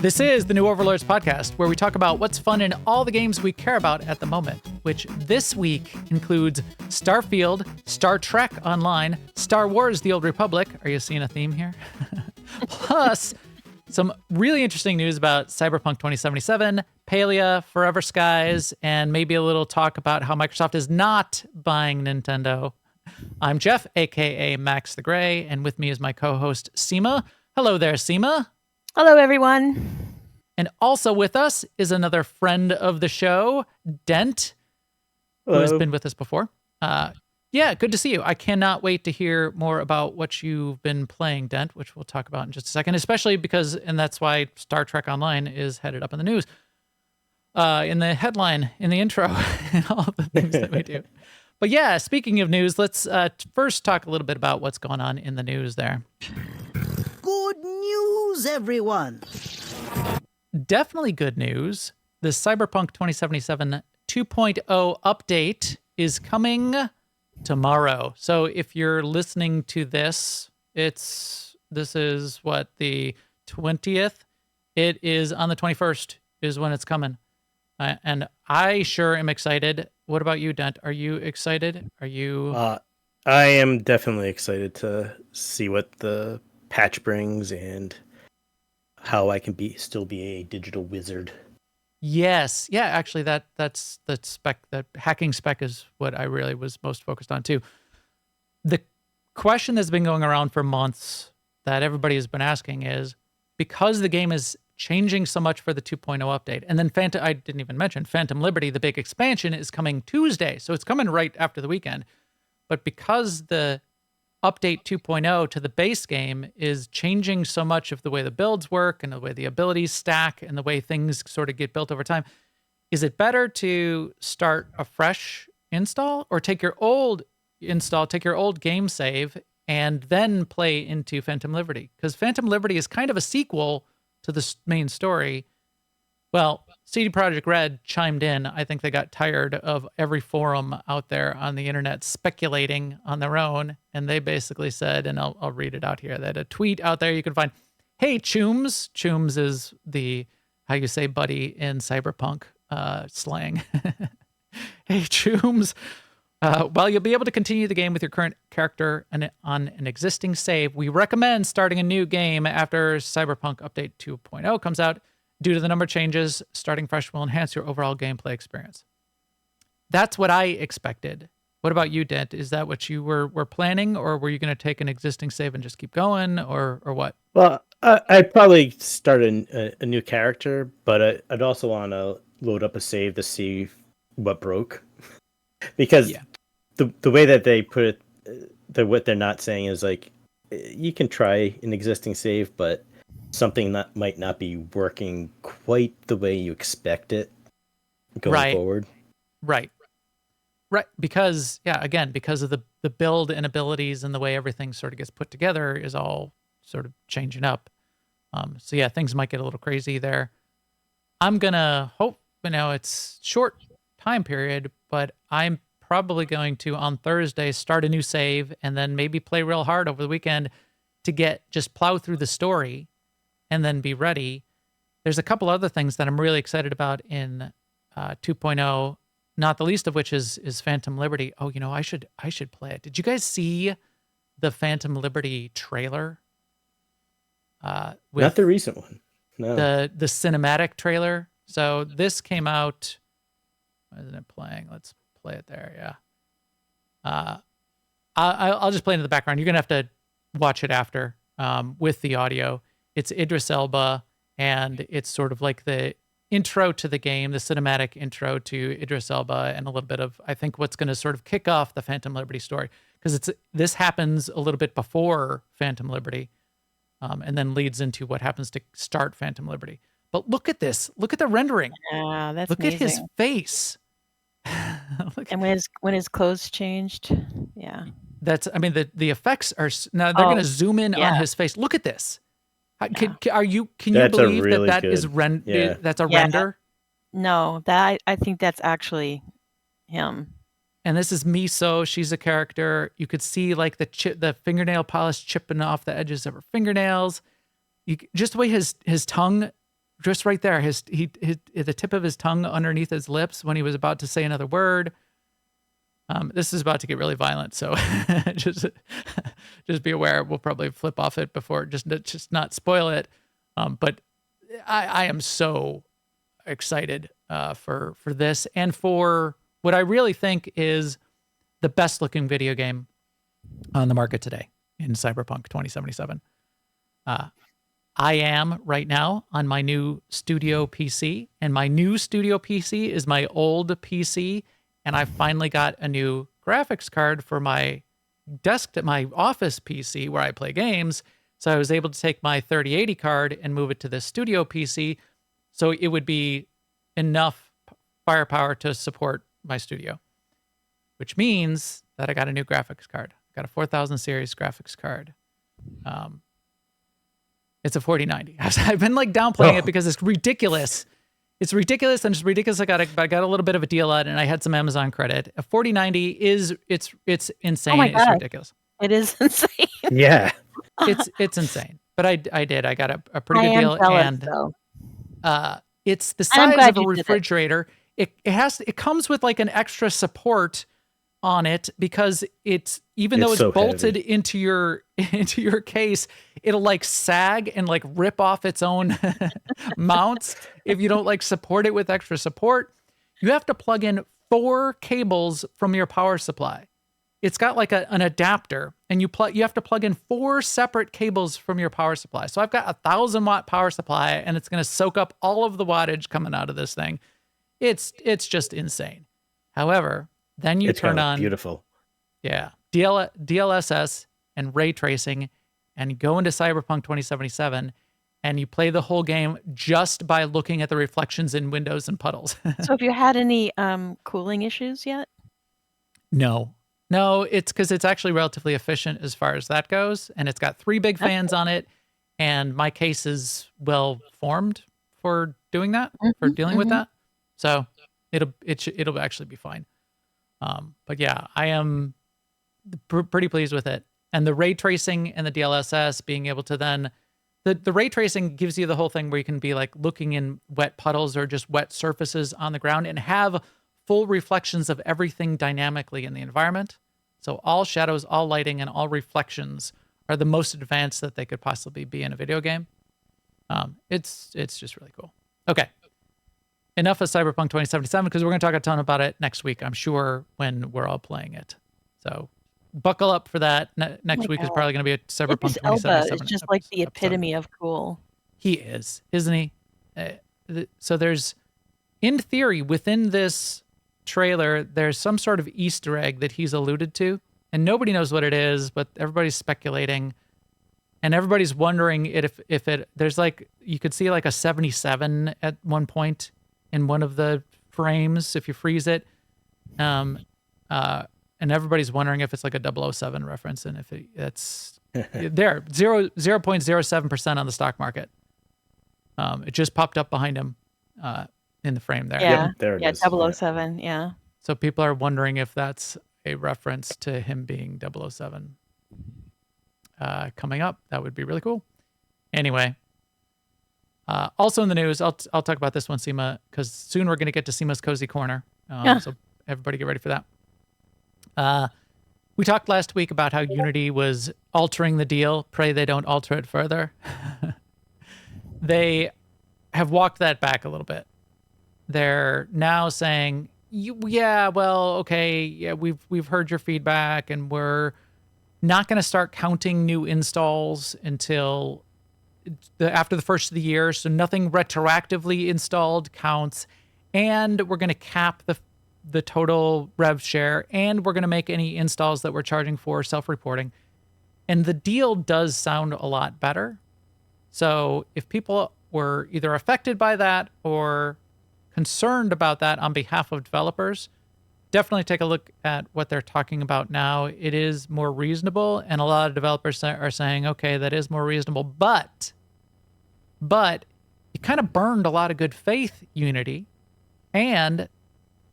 This is the new Overlords podcast, where we talk about what's fun in all the games we care about at the moment, which this week includes Starfield, Star Trek Online, Star Wars: The Old Republic. Are you seeing a theme here? Plus, some really interesting news about Cyberpunk 2077, Palia, Forever Skies, and maybe a little talk about how Microsoft is not buying Nintendo. I'm Jeff, aka Max the Gray, and with me is my co-host Seema. Hello there, Seema. Hello, everyone. And also with us is another friend of the show, Dent, Hello. who has been with us before. Yeah, good to see you. I cannot wait to hear more about what you've been playing, Dent, which we'll talk about in just a second, especially because, and that's why Star Trek Online is headed up in the news, in the headline, in the intro, and all of the things that we do. But yeah, speaking of news, let's first talk a little bit about what's going on in the news there. Good news, everyone. Definitely good news. The Cyberpunk 2077 2.0 update is coming tomorrow. So if you're listening to this, this is what, the 20th? It is on the 21st is when it's coming. And I sure am excited. What about you, Dent? Are you excited? Are you... I am definitely excited to see what the patch brings and how I can still be a digital wizard. Yes. Yeah, actually that's the spec, that hacking spec is what I really was most focused on too. The question that's been going around for months that everybody has been asking is, because the game is changing so much for the 2.0 update, and then I didn't even mention Phantom Liberty, the big expansion, is coming Tuesday. So it's coming right after the weekend. But because the update 2.0 to the base game is changing so much of the way the builds work and the way the abilities stack and the way things sort of get built over time, is it better to start a fresh install or take your old install, take your old game save, and then play into Phantom Liberty? Because Phantom Liberty is kind of a sequel to the main story. Well, CD Projekt Red chimed in. I think they got tired of every forum out there on the internet speculating on their own, and they basically said, and I'll read it out here, that a tweet out there you can find, "Hey, Chooms." Chooms is the, how you say buddy in cyberpunk slang. "Hey, Chooms. While you'll be able to continue the game with your current character on an existing save, we recommend starting a new game after Cyberpunk Update 2.0 comes out. Due to the number of changes, starting fresh will enhance your overall gameplay experience." That's what I expected. What about you, Dent? Is that what you were planning, or were you going to take an existing save and just keep going, or what? Well, I'd probably start a new character, but I'd also want to load up a save to see what broke. Because the way that they put it, what they're not saying is like, you can try an existing save, but something that might not be working quite the way you expect it going forward. Right. Because, again, because of the build and abilities and the way everything sort of gets put together is all sort of changing up. So yeah, things might get a little crazy there. I'm going to hope, it's short time period, but I'm probably going to, on Thursday, start a new save and then maybe play real hard over the weekend to just plow through the story and then be ready. There's a couple other things that I'm really excited about in 2.0, not the least of which is Phantom Liberty. Oh, I should play it. Did you guys see the Phantom Liberty trailer? Not the recent one. No. The cinematic trailer. So this came out. Why isn't it playing? Let's play it there. Yeah. I'll just play it in the background. You're gonna have to watch it after with the audio. It's Idris Elba, and it's sort of like the intro to the game, the cinematic intro to Idris Elba, and a little bit of, I think, what's going to sort of kick off the Phantom Liberty story, because this happens a little bit before Phantom Liberty, and then leads into what happens to start Phantom Liberty. But look at this. Look at the rendering. Yeah, that's look amazing. At his face. And when his clothes changed, yeah. That's, the effects are, now they're going to zoom in on his face. Look at this. Can you believe really that good. is that's a render? No, I think that's actually him. And this is Miso. She's a character. You could see like the fingernail polish chipping off the edges of her fingernails. Just the way his tongue just right there, the tip of his tongue underneath his lips when he was about to say another word. This is about to get really violent, so just be aware. We'll probably flip off it before, just not spoil it. But I am so excited for this, and for what I really think is the best looking video game on the market today in Cyberpunk 2077. I am right now on my new studio PC, and my new studio PC is my old PC, and I finally got a new graphics card for my my office PC where I play games. So I was able to take my 3080 card and move it to the studio PC, so it would be enough firepower to support my studio, which means that I got a new graphics card. I got a 4000 series graphics card. It's a 4090. I've been like downplaying it because it's ridiculous. It's ridiculous, and it's ridiculous. I got a little bit of a deal on it, and I had some Amazon credit. A 4090 it's insane. Oh my It's God. ridiculous. It is insane. Yeah. It's insane. But I got a pretty I good am deal, jealous, and though. it's the And I'm size glad of a you did it. refrigerator. It comes with like an extra support on it, because even though It's it's so bolted heavy. into your case, it'll like sag and like rip off its own mounts if you don't like support it with extra support. You have to plug in 4 cables from your power supply. It's got like an adapter, and you have to plug in 4 separate cables from your power supply. So I've got a 1,000-watt power supply, and it's going to soak up all of the wattage coming out of this thing. It's just insane. However, then you It's turn gonna look on beautiful. DLSS and ray tracing, and you go into Cyberpunk 2077, and you play the whole game just by looking at the reflections in windows and puddles. So have you had any cooling issues yet? No, it's because it's actually relatively efficient as far as that goes, and it's got 3 big fans on it, and my case is well formed for doing that, for dealing with that. So it'll actually be fine. But yeah, I am pretty pleased with it. And the ray tracing and the DLSS being able to then, the ray tracing gives you the whole thing where you can be like looking in wet puddles or just wet surfaces on the ground and have full reflections of everything dynamically in the environment. So all shadows, all lighting, and all reflections are the most advanced that they could possibly be in a video game. It's just really cool. Okay. Enough of Cyberpunk 2077, because we're going to talk a ton about it next week, I'm sure, when we're all playing it. So buckle up for that. Next week is probably going to be a Cyberpunk Idris Elba 2077 is just like the episode. epitome of cool. He is, isn't he? So there's, in theory, within this trailer, there's some sort of Easter egg that he's alluded to, and nobody knows what it is, but everybody's speculating, and everybody's wondering if there's like, you could see like a 77 at one point in one of the frames if you freeze it, and everybody's wondering if it's like a 007 reference, and if it's there 0.07% on the stock market. It just popped up behind him in the frame there. Yeah, Yep, there it yeah, is. 007, yeah. So people are wondering if that's a reference to him being 007 coming up. That would be really cool. Anyway, also in the news, I'll talk about this one, Seema, because soon we're going to get to Seema's Cozy Corner. So everybody get ready for that. We talked last week about how Unity was altering the deal. Pray they don't alter it further. They have walked that back a little bit. They're now saying, yeah, well, okay, yeah, we've heard your feedback, and we're not going to start counting new installs until after the first of the year, so nothing retroactively installed counts, and we're going to cap the total rev share, and we're going to make any installs that we're charging for self-reporting. And the deal does sound a lot better. So if people were either affected by that or concerned about that on behalf of developers, definitely take a look at what they're talking about now. It is more reasonable, and a lot of developers are saying, okay, that is more reasonable, but it kind of burned a lot of good faith, Unity. And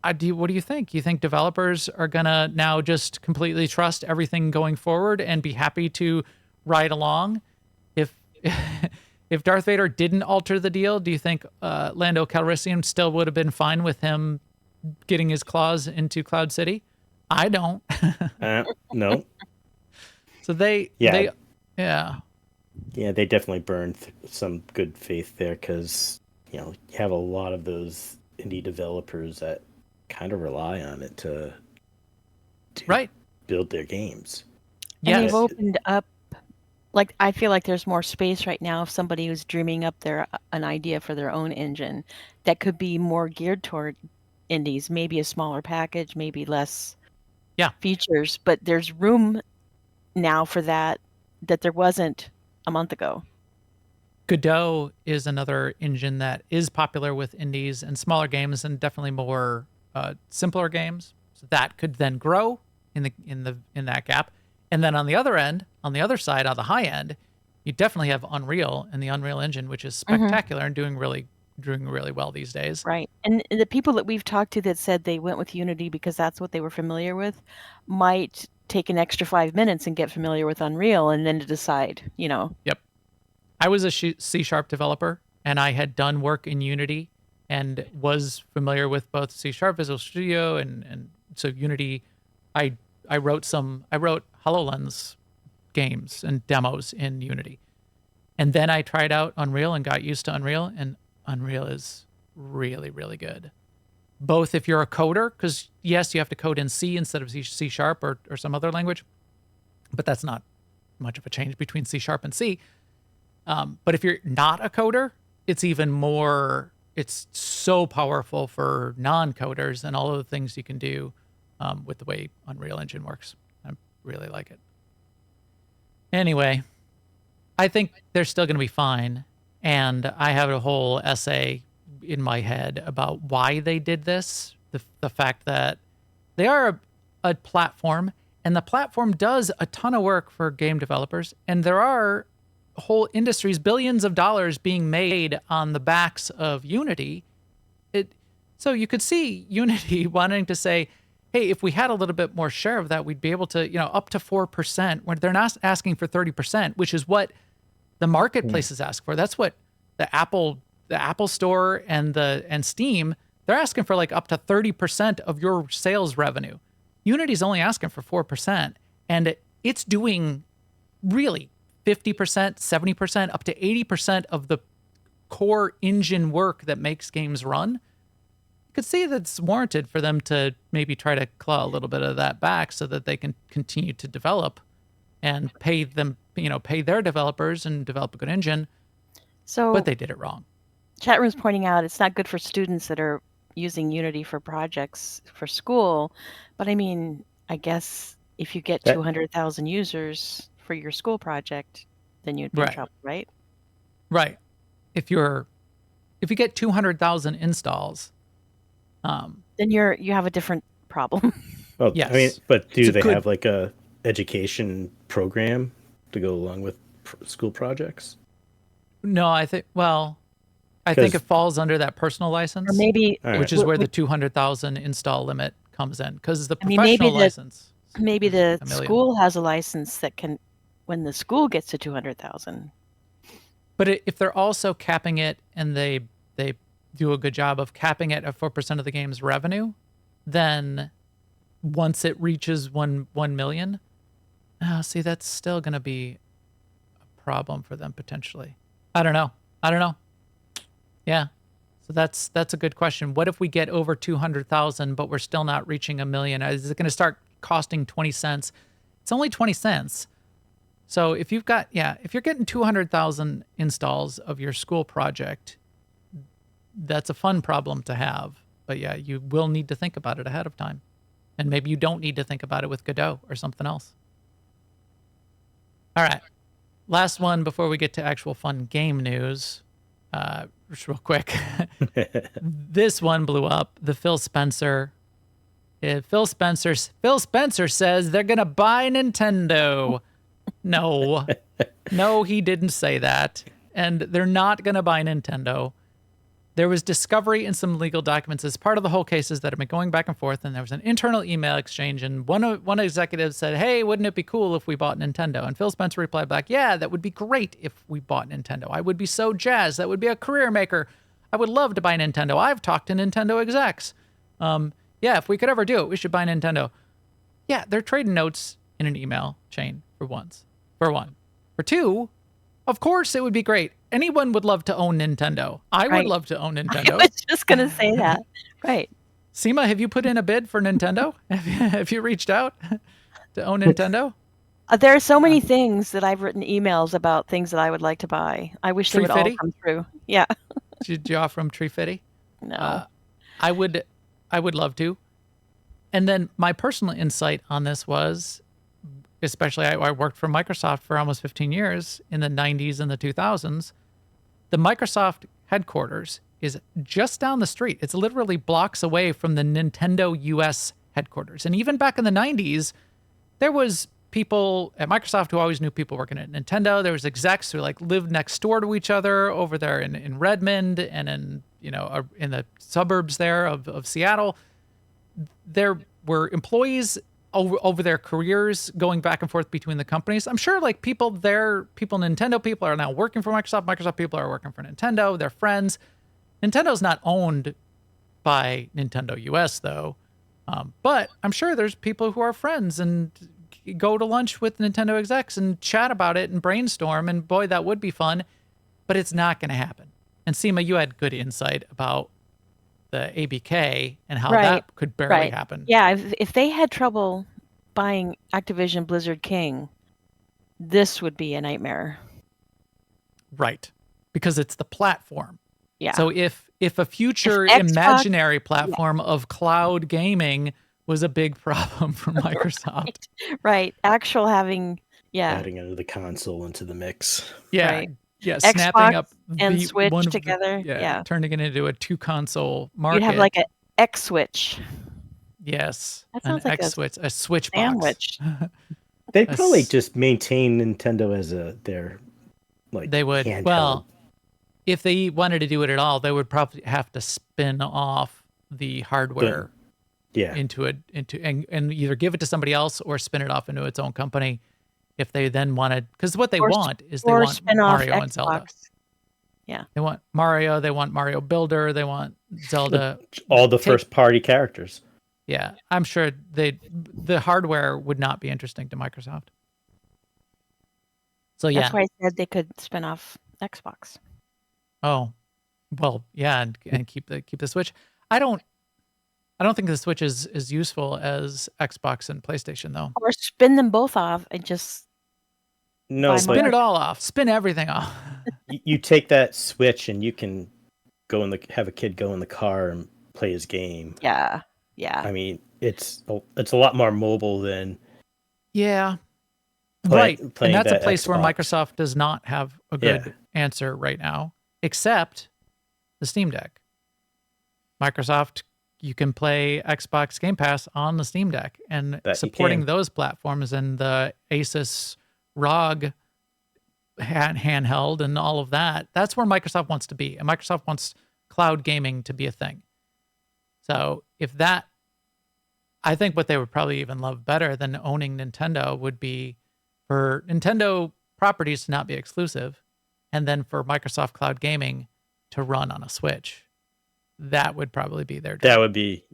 what do you think? You think developers are going to now just completely trust everything going forward and be happy to ride along? if Darth Vader didn't alter the deal, do you think Lando Calrissian still would have been fine with him getting his claws into Cloud City? I don't. No. So they Yeah. yeah. Yeah, they definitely burned some good faith there because, you have a lot of those indie developers that kind of rely on it to Right. build their games. And they've Yes. opened up, like, I feel like there's more space right now if somebody who's dreaming up an idea for their own engine that could be more geared toward indies, maybe a smaller package, maybe less Yeah. features, but there's room now for that there wasn't a month ago. Godot is another engine that is popular with indies and smaller games, and definitely more simpler games. So that could then grow in that gap. And then on the other end, on the other side, on the high end, you definitely have Unreal and the Unreal Engine, which is spectacular and doing really well these days. Right. And the people that we've talked to that said they went with Unity because that's what they were familiar with might take an extra 5 minutes and get familiar with Unreal and then to decide, Yep. I was a C# developer, and I had done work in Unity and was familiar with both C# Visual Studio and so Unity. I wrote HoloLens games and demos in Unity. And then I tried out Unreal and got used to Unreal, and Unreal is really, really good. Both if you're a coder, because yes, you have to code in C instead of C# or some other language, but that's not much of a change between C# and C. But if you're not a coder, it's even more, it's so powerful for non-coders and all of the things you can do with the way Unreal Engine works. I really like it. Anyway, I think they're still going to be fine. And I have a whole essay in my head about why they did this. The fact that they are a platform, and the platform does a ton of work for game developers. And there are whole industries, billions of dollars being made on the backs of Unity. So you could see Unity wanting to say, hey, if we had a little bit more share of that, we'd be able to, up to 4%, when they're not asking for 30%, which is what the marketplaces ask for. That's what the Apple Store and Steam, they're asking for like up to 30% of your sales revenue. Unity's only asking for 4%, and it's doing really 50%, 70%, up to 80% of the core engine work that makes games run. You could see that it's warranted for them to maybe try to claw a little bit of that back so that they can continue to develop and pay them, pay their developers and develop a good engine. So, but they did it wrong. Chat room's pointing out it's not good for students that are using Unity for projects for school. But I mean, I guess if you get 200,000 users for your school project, then you'd be in trouble, right? Right. If you get 200,000 installs, then you have a different problem. Well, yes. I mean, but do they have like a education program to go along with school projects? No, I think it falls under that personal license, or maybe, which is where the 200,000 install limit comes in, because the professional license. Maybe the school has a license that can, when the school gets to 200,000. But if they're also capping it, and they do a good job of capping it at 4% of the game's revenue, then once it reaches 1 million, see, that's still going to be a problem for them potentially. I don't know. Yeah. So that's a good question. What if we get over 200,000, but we're still not reaching 1 million? Is it going to start costing 20 cents? It's only 20 cents. So if you're getting 200,000 installs of your school project, that's a fun problem to have. But yeah, you will need to think about it ahead of time. And maybe you don't need to think about it with Godot or something else. All right. Last one before we get to actual fun game news. Just real quick. This one blew up. The Phil Spencer. Phil Spencer says they're going to buy Nintendo. No, he didn't say that. And they're not going to buy Nintendo. there was discovery in some legal documents as part of the whole cases that have been going back and forth, and there was an internal email exchange, and one executive said, hey, wouldn't it be cool if we bought Nintendo? And Phil Spencer replied back, yeah, that would be great if we bought Nintendo. I would be so jazzed. That would be a career maker. I would love to buy Nintendo. I've talked to Nintendo execs. Yeah, if we could ever do it, we should buy Nintendo. Yeah, they're trading notes in an email chain for one. For two, of course it would be great. Anyone would love to own Nintendo. I would love to own Nintendo. I was just going to say that. Right. Seema, have you put in a bid for Nintendo? Have you reached out to own Nintendo? There are so many things that I've written emails about things that I would like to buy. I wish they would all come through. Yeah. Did you offer them Tree Fitty? No. I would love to. And then my personal insight on this was, especially I worked for Microsoft for almost 15 years in the 90s and the 2000s. The Microsoft headquarters is just down the street. It's literally blocks away from the Nintendo US headquarters. And even back in the 90s, there was people at Microsoft who always knew people working at Nintendo. There was execs who like lived next door to each other over there in Redmond and in the suburbs there of Seattle. There were employees over their careers going back and forth between the companies. I'm sure like Nintendo people are now working for Microsoft. Microsoft people are working for Nintendo. They're friends. Nintendo's not owned by Nintendo US though. But I'm sure there's people who are friends and go to lunch with Nintendo execs and chat about it and brainstorm. And boy, that would be fun, but it's not going to happen. And Seema, you had good insight about the ABK and how that could barely happen. Yeah, if they had trouble buying Activision Blizzard King, this would be a nightmare. Right, because it's the platform. Yeah. So if a future imaginary platform of cloud gaming was a big problem for Microsoft. Right. Actual having, adding another console into the mix. Yeah. Right. Yeah, Xbox snapping up and Switch together. Turning it into a two-console market. You'd have like an X Switch. Yes, that sounds an like X Switch, a Switch sandwich. box. They'd probably just maintain Nintendo as their they would handheld. Well, if they wanted to do it at all, they would probably have to spin off the hardware into and either give it to somebody else or spin it off into its own company. If they then wanted, because what they want is they want Mario and Zelda. Yeah. They want Mario, they want Mario Builder, they want Zelda. All the first party characters. Yeah. I'm sure the hardware would not be interesting to Microsoft. So That's why I said they could spin off Xbox. Oh. Well, yeah, and keep the Switch. I don't think the Switch is as useful as Xbox and PlayStation though. Or spin them both off and just spin it all off. Spin everything off. You take that Switch and you can have a kid go in the car and play his game. Yeah. Yeah. I mean, it's a lot more mobile than right. And that's a place Xbox. where Microsoft does not have a good answer right now, except the Steam Deck. Microsoft, you can play Xbox Game Pass on the Steam Deck, and supporting those platforms and the Asus ROG handheld and all of that, that's where Microsoft wants to be. And Microsoft wants cloud gaming to be a thing. So I think what they would probably even love better than owning Nintendo would be for Nintendo properties to not be exclusive, and then for Microsoft cloud gaming to run on a Switch. That would probably be their dream. That would be,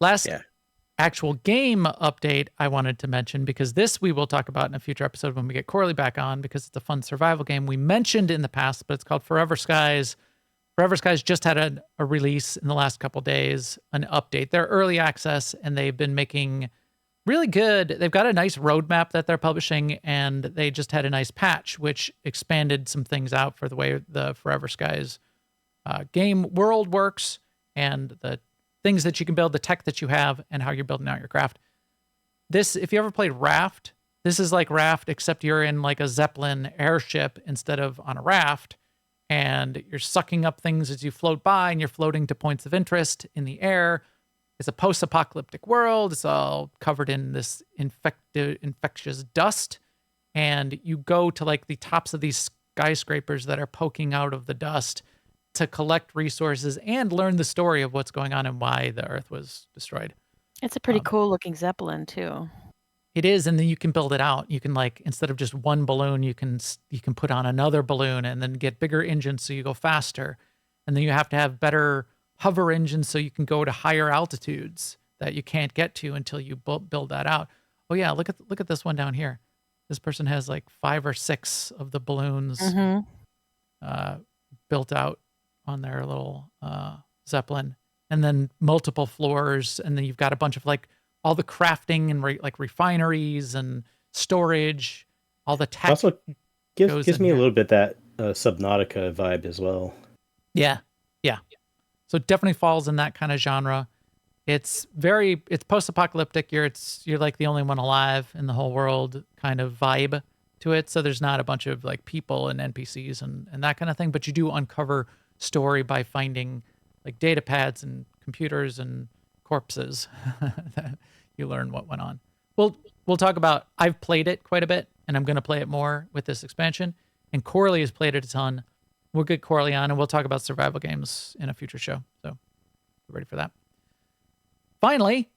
Last actual game update I wanted to mention, because this we will talk about in a future episode when we get Corley back on, because it's a fun survival game we mentioned in the past, but it's called Forever Skies. Forever Skies just had a release in the last couple days, an update. They're early access, and they've been making really good. They've got a nice roadmap that they're publishing, and they just had a nice patch, which expanded some things out for the way the Forever Skies game world works, and the things that you can build, the tech that you have, and how you're building out your craft. This, if you ever played Raft, this is like Raft, except you're in like a Zeppelin airship instead of on a raft, and you're sucking up things as you float by, and you're floating to points of interest in the air. It's a post-apocalyptic world. It's all covered in this infectious dust, and you go to like the tops of these skyscrapers that are poking out of the dust to collect resources and learn the story of what's going on and why the Earth was destroyed. It's a pretty cool looking Zeppelin too. It is, and then you can build it out. You can, like, instead of just one balloon, you can put on another balloon and then get bigger engines so you go faster. And then you have to have better hover engines so you can go to higher altitudes that you can't get to until you build that out. Oh yeah, look at this one down here. This person has like 5 or 6 of the balloons built out on their little Zeppelin, and then multiple floors, and then you've got a bunch of like all the crafting and like refineries and storage, all the tech. Also gives me here a little bit that Subnautica vibe as well. Yeah. So it definitely falls in that kind of genre. It's post-apocalyptic. You're like the only one alive in the whole world kind of vibe to it. So there's not a bunch of like people and NPCs and that kind of thing, but you do uncover story by finding like data pads and computers and corpses. You learn what went on. We'll talk about, I've played it quite a bit and I'm going to play it more with this expansion, and Corley has played it a ton. We'll get Corley on and we'll talk about survival games in a future show. So get ready for that. Finally,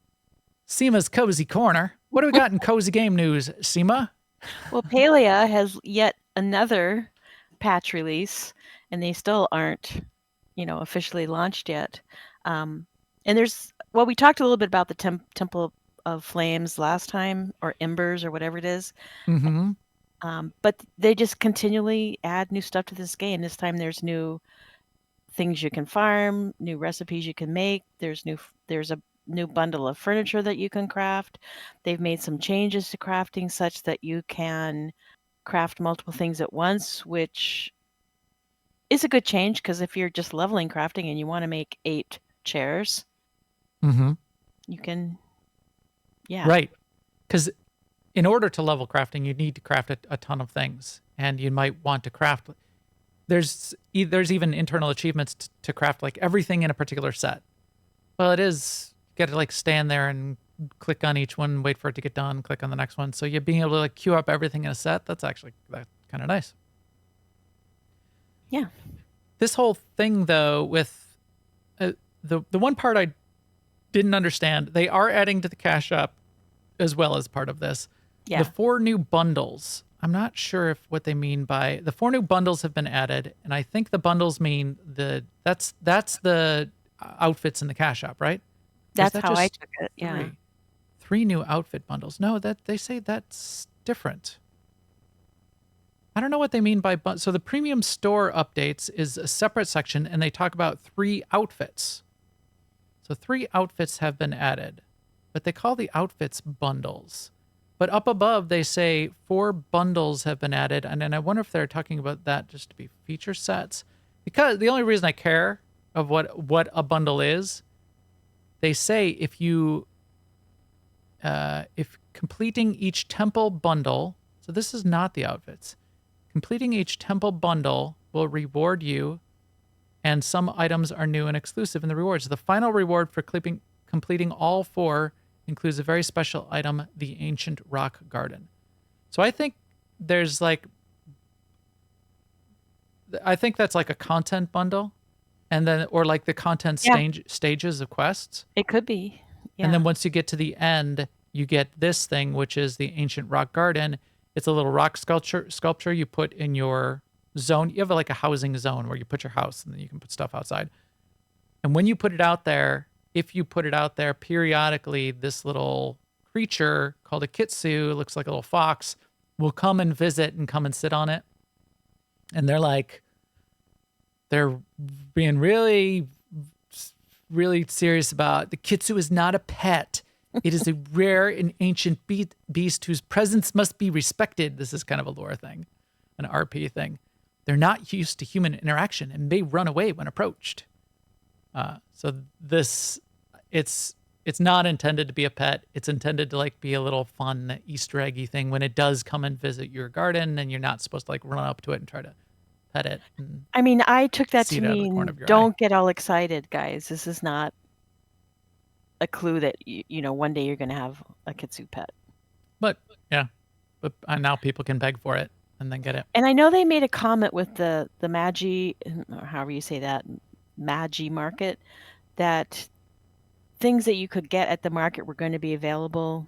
Seema's Cozy Corner. What do we got in cozy game news, Seema? Well, Palia has yet another patch release, and they still aren't, officially launched yet. And we talked a little bit about the Temple of Flames last time, or Embers, or whatever it is. Mm-hmm. But they just continually add new stuff to this game. This time there's new things you can farm, new recipes you can make. There's a new bundle of furniture that you can craft. They've made some changes to crafting such that you can craft multiple things at once, which is a good change, because if you're just leveling crafting and you want to make 8 chairs, you can, Right. Because in order to level crafting, you need to craft a ton of things, and you might want to craft. There's even internal achievements to craft like everything in a particular set. Well, it is, you got to like stand there and click on each one, wait for it to get done, click on the next one. So you're being able to like queue up everything in a set. That's kind of nice. Yeah. This whole thing though, with the one part I didn't understand, they are adding to the cash app as well as part of this. Yeah. The 4 new bundles. I'm not sure if what they mean by the 4 new bundles have been added, and I think the bundles mean that's the outfits in the cash app, right? That's how I took it. Yeah. 3 new outfit bundles. No, that they say that's different. I don't know what they mean by so the premium store updates is a separate section, and they talk about 3 outfits. So 3 outfits have been added, but they call the outfits bundles. But up above, they say 4 bundles have been added. And then I wonder if they're talking about that just to be feature sets. Because the only reason I care of what a bundle is, they say if completing each temple bundle, so this is not the outfits, completing each temple bundle will reward you, and some items are new and exclusive in the rewards. The final reward for completing all 4 includes a very special item, the Ancient Rock Garden. So I think that's like a content bundle, and then, or like the content stages of quests. It could be. Yeah. And then once you get to the end, you get this thing, which is the Ancient Rock Garden. It's a little rock sculpture you put in your zone. You have like a housing zone where you put your house, and then you can put stuff outside. And when you put it out there, if you put it out there periodically, this little creature called a kitsu, looks like a little fox, will come and visit and come and sit on it. And they're being really, really serious about the kitsu is not a pet. It is a rare and ancient beast whose presence must be respected. This is kind of a lore thing, an RP thing. They're not used to human interaction and may run away when approached. So it's not intended to be a pet. It's intended to like be a little fun Easter eggy thing when it does come and visit your garden, and you're not supposed to like run up to it and try to pet it. I mean, I took that to mean don't get all excited, guys. This is not a clue that one day you're going to have a kitsu pet. But yeah, but now people can beg for it. and then get it. And I know they made a comment with the Magi, or however you say that, Magi market, that things that you could get at the market were going to be available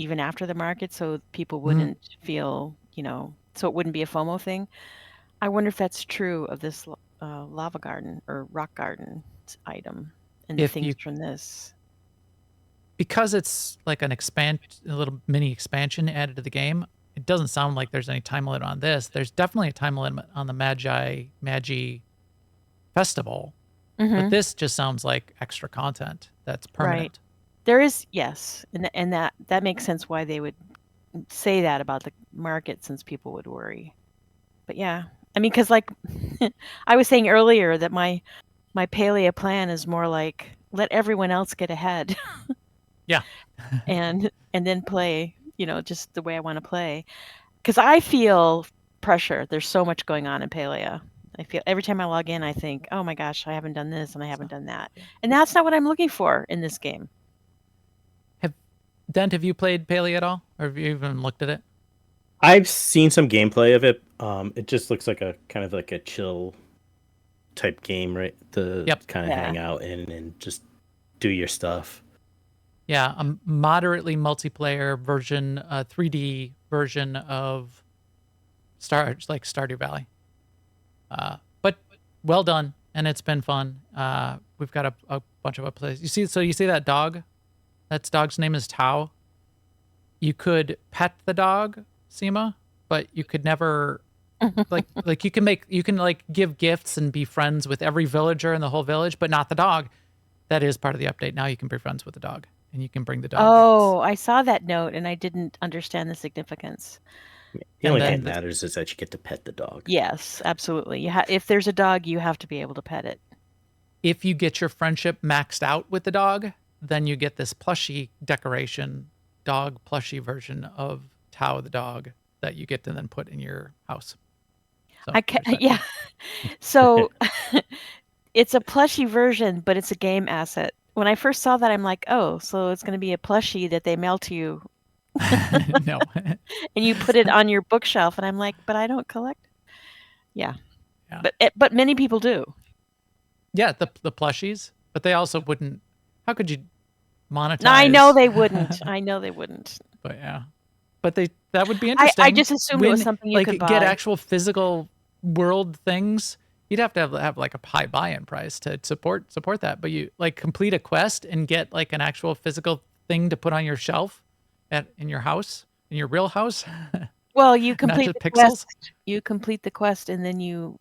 even after the market, so people wouldn't feel, so it wouldn't be a FOMO thing. I wonder if that's true of this lava garden or rock garden item and the If things you from this. Because it's like a little mini expansion added to the game, it doesn't sound like there's any time limit on this. There's definitely a time limit on the Magi Festival, but this just sounds like extra content that's permanent. Right. There is, yes, and that makes sense why they would say that about the market, since people would worry. But yeah, I mean, because like I was saying earlier, that my Palea plan is more like let everyone else get ahead. Yeah. and then play, just the way I want to play. Because I feel pressure. There's so much going on in Palea. I feel every time I log in, I think, oh my gosh, I haven't done this and I haven't done that. And that's not what I'm looking for in this game. Dent, have you played Paley at all, or have you even looked at it? I've seen some gameplay of it. It just looks like a kind of like a chill type game, right? To kind of hang out in and just do your stuff. Yeah, a moderately multiplayer version, 3D version of Stardew Valley. But well done, and it's been fun. We've got a bunch of plays. You see that dog? That dog's name is Tao. You could pet the dog, Seema, but you could never like you can give gifts and be friends with every villager in the whole village, but not the dog. That is part of the update. Now you can be friends with the dog, and you can bring the dog. Oh, I saw that note and I didn't understand the significance. The only thing that matters is that you get to pet the dog. Yes, absolutely. If there's a dog, you have to be able to pet it. If you get your friendship maxed out with the dog, then you get this plushie decoration, dog plushie version of Tao the dog that you get to then put in your house. So yeah. So it's a plushie version, but it's a game asset. When I first saw that, I'm like, oh, so it's going to be a plushie that they mail to you. No. And you put it on your bookshelf, and I'm like, but I don't collect. Yeah. But many people do. Yeah, the plushies, but they also wouldn't. How could you monetize? I know they wouldn't. I know they wouldn't. But yeah, but that would be interesting. I just assumed it was something you could buy. Get actual physical world things. You'd have to have like a high buy-in price to support that. But you complete a quest and get like an actual physical thing to put on your shelf in your house, in your real house. Well, you complete the pixels. Quest. You complete the quest, and then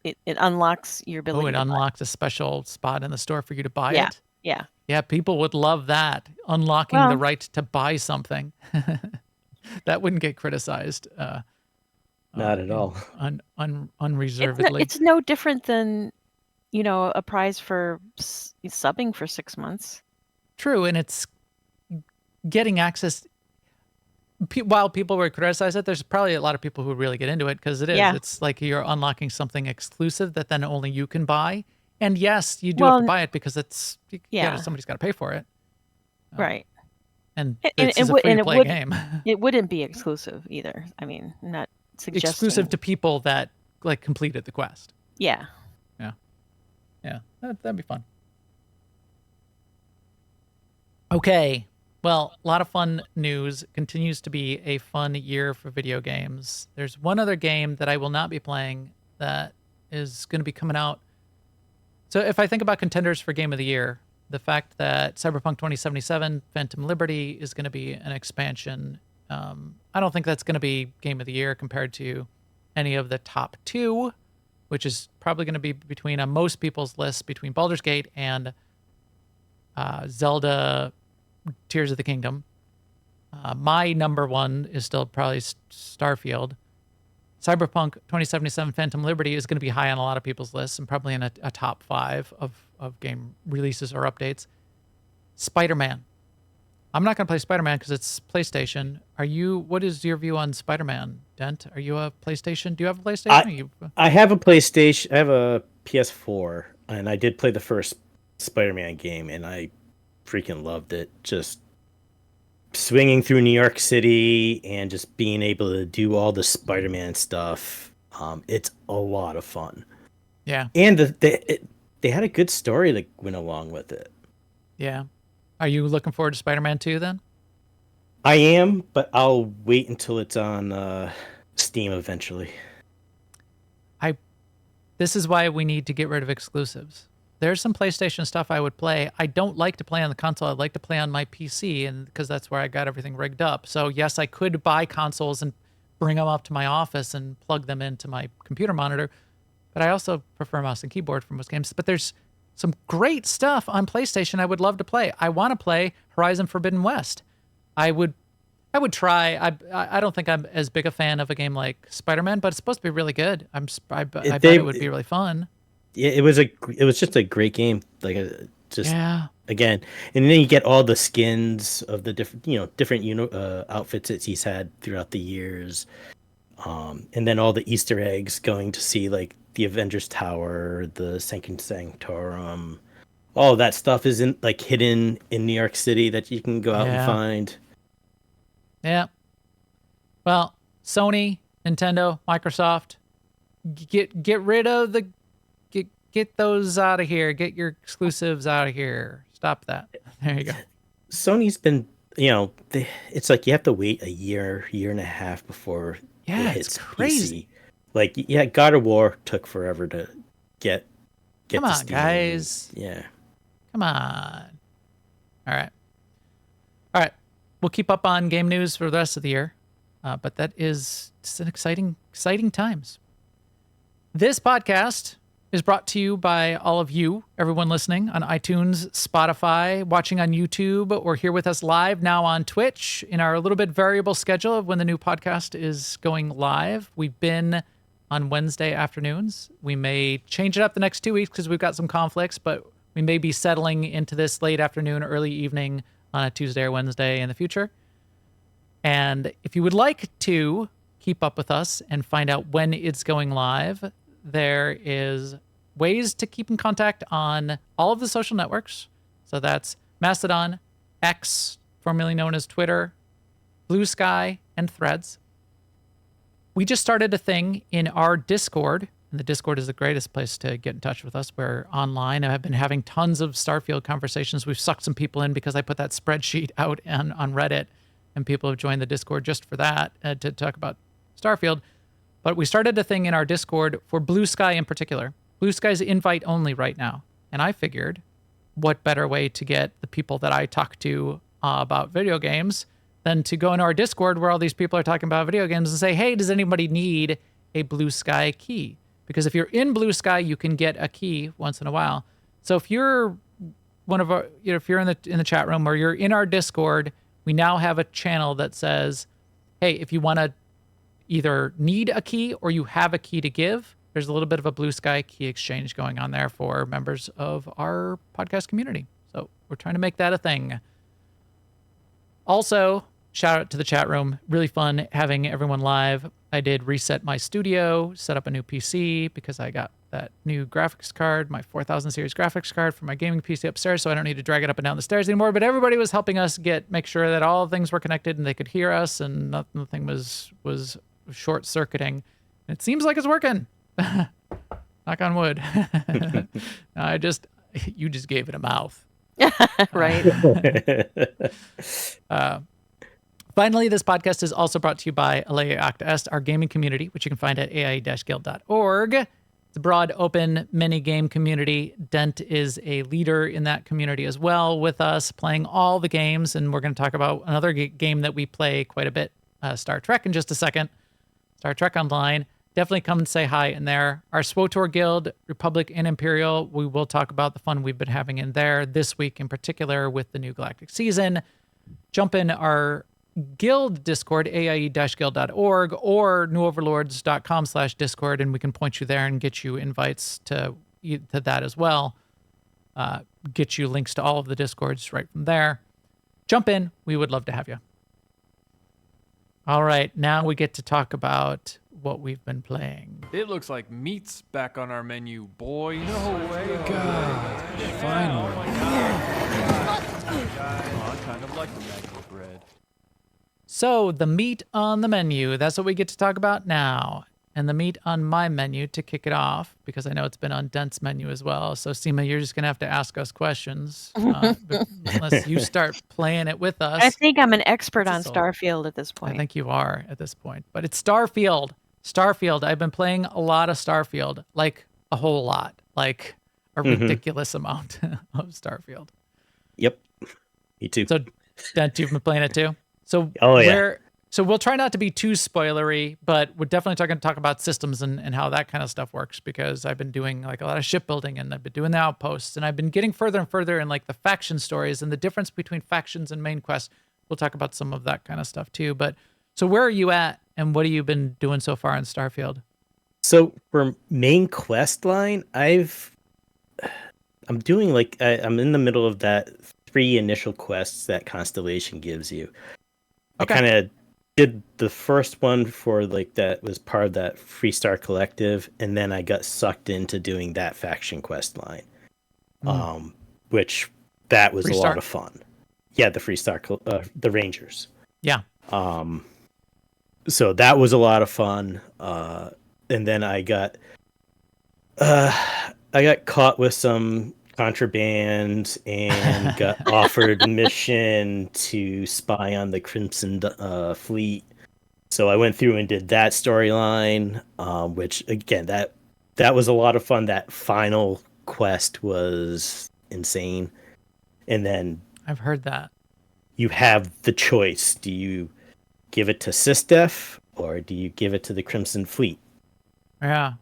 it unlocks your ability. Oh, it unlocks a special spot in the store for you to buy it. Yeah. Yeah, people would love that. Unlocking the right to buy something. That wouldn't get criticized. Not at all. Unreservedly. It's no different than, a prize for subbing for 6 months. True, and it's getting access. While people would criticize it, there's probably a lot of people who really get into it because it is. Yeah. It's like you're unlocking something exclusive that then only you can buy. And yes, you do have to buy it because somebody's got to pay for it. Right. And it's a free-to-play game. It wouldn't be exclusive either. I mean, not suggesting. Exclusive to people that completed the quest. Yeah. Yeah, that'd be fun. Okay. Well, a lot of fun news. Continues to be a fun year for video games. There's one other game that I will not be playing that is going to be coming out. So if I think about contenders for Game of the Year, the fact that Cyberpunk 2077 Phantom Liberty is going to be an expansion, I don't think that's going to be Game of the Year compared to any of the top two, which is probably going to be between most people's lists between Baldur's Gate and Zelda Tears of the Kingdom. My number one is still probably Starfield. Cyberpunk 2077 Phantom Liberty is going to be high on a lot of people's lists and probably in a top 5 of game releases or updates. Spider-Man. I'm not going to play Spider-Man because it's PlayStation. What is your view on Spider-Man, Dent? Are you a PlayStation? Do you have a PlayStation? I have a PlayStation. I have a PS4, and I did play the first Spider-Man game, and I freaking loved it. Just swinging through New York City and just being able to do all the Spider-Man stuff. It's a lot of fun. Yeah. And they had a good story that went along with it. Yeah. Are you looking forward to Spider-Man 2 then? I am, but I'll wait until it's on Steam eventually. This is why we need to get rid of exclusives. There's some PlayStation stuff I would play. I don't like to play on the console. I like to play on my PC, and because that's where I got everything rigged up. So yes, I could buy consoles and bring them up to my office and plug them into my computer monitor, but I also prefer mouse and keyboard for most games. But there's some great stuff on PlayStation I would love to play. I want to play Horizon Forbidden West. I would try. I don't think I'm as big a fan of a game like Spider-Man, but it's supposed to be really good. I bet it would be really fun. Yeah, it was just a great game. Like Yeah. again, and then you get all the skins of the different outfits that he's had throughout the years, and then all the Easter eggs going to see like the Avengers Tower, the Sanctum Sanctorum, all of that stuff is hidden in New York City that you can go out and find. Yeah. Well, Sony, Nintendo, Microsoft, get rid of the get those out of here. Get your exclusives out of here. Stop that. There you go. Sony's been, it's like you have to wait a year and a half before it hits it's crazy. PC. Like, God of War took forever to get Come to on, Steam. guys. Yeah. Come on. All right. We'll keep up on game news for the rest of the year, but that is just an exciting times. This podcast is brought to you by all of you, everyone listening on iTunes, Spotify, watching on YouTube, or here with us live now on Twitch in our a little bit variable schedule of when the new podcast is going live. We've been on Wednesday afternoons. We may change it up the next 2 weeks because we've got some conflicts, but we may be settling into this late afternoon, early evening on a Tuesday or Wednesday in the future. And if you would like to keep up with us and find out when it's going live, there is ways to keep in contact on all of the social networks. So that's Mastodon, X, formerly known as Twitter, Blue Sky, and Threads. We just started a thing in our Discord, and the Discord is the greatest place to get in touch with us. We're online. I've been having tons of Starfield conversations. We've sucked some people in because I put that spreadsheet out on Reddit, and people have joined the Discord just for that, to talk about Starfield. But we started a thing in our Discord for Blue Sky in particular. Blue Sky's invite only right now. And I figured, what better way to get the people that I talk to about video games than to go into our Discord where all these people are talking about video games and say, hey, does anybody need a Blue Sky key? Because if you're in Blue Sky, you can get a key once in a while. So if you're one of our, if you're in the chat room or you're in our Discord, we now have a channel that says, hey, if you want to either need a key or you have a key to give, there's a little bit of a Blue Sky key exchange going on there for members of our podcast community. So we're trying to make that a thing. Also, shout out to the chat room. Really fun having everyone live. I did reset my studio, set up a new PC because I got that new graphics card, my 4000 series graphics card for my gaming PC upstairs, so I don't need to drag it up and down the stairs anymore. But everybody was helping us make sure that all things were connected and they could hear us and nothing was short-circuiting. It seems like it's working. Knock on wood. You just gave it a mouth. Right. Finally, this podcast is also brought to you by Alea Acta Est, our gaming community, which you can find at ai-guild.org. It's a broad, open, mini-game community. Dent is a leader in that community as well with us, playing all the games, and we're going to talk about another game that we play quite a bit, Star Trek, in just a second. Star Trek Online. Definitely come and say hi in there. Our SWTOR Guild, Republic and Imperial, we will talk about the fun we've been having in there this week in particular with the new Galactic season. Jump in our Guild Discord, aie-guild.org or newoverlords.com/Discord, and we can point you there and get you invites to that as well. Get you links to all of the Discords right from there. Jump in. We would love to have you. All right, now we get to talk about what we've been playing. It looks like meat's back on our menu, boys. No way. God. Finally. Oh, I kind of like the magical bread. So the meat on the menu, that's what we get to talk about now. And the meat on my menu to kick it off, because I know it's been on Dent's menu as well. So Seema, you're just going to have to ask us questions unless you start playing it with us. I think I'm an expert It's a on soul. Starfield at this I point. think you are at this point. But it's Starfield. Starfield. I've been playing a lot of Starfield, like a whole lot, like a ridiculous amount of Starfield. Yep. Me too. So, Dent, you've been playing it too? So, Oh, yeah. So we'll try not to be too spoilery, but we're definitely going to talk about systems and how that kind of stuff works, because I've been doing like a lot of shipbuilding and I've been doing the outposts and I've been getting further and further in like the faction stories and the difference between factions and main quests. We'll talk about some of that kind of stuff too. But so where are you at and what have you been doing so far in Starfield? So for main quest line, I'm doing like I'm in the middle of that 3 initial quests that Constellation gives you. Okay. I kind of did the first one for like that was part of that Freestar Collective, and then I got sucked into doing that faction quest line, which that was a lot of fun. Yeah, the Freestar, the Rangers. Yeah. So that was a lot of fun. And then I got caught with some contraband and got offered a mission to spy on the Crimson Fleet. So I went through and did that storyline, which again that was a lot of fun. That final quest was insane. And then I've heard that. You have the choice. Do you give it to SysDef or do you give it to the Crimson Fleet? Yeah.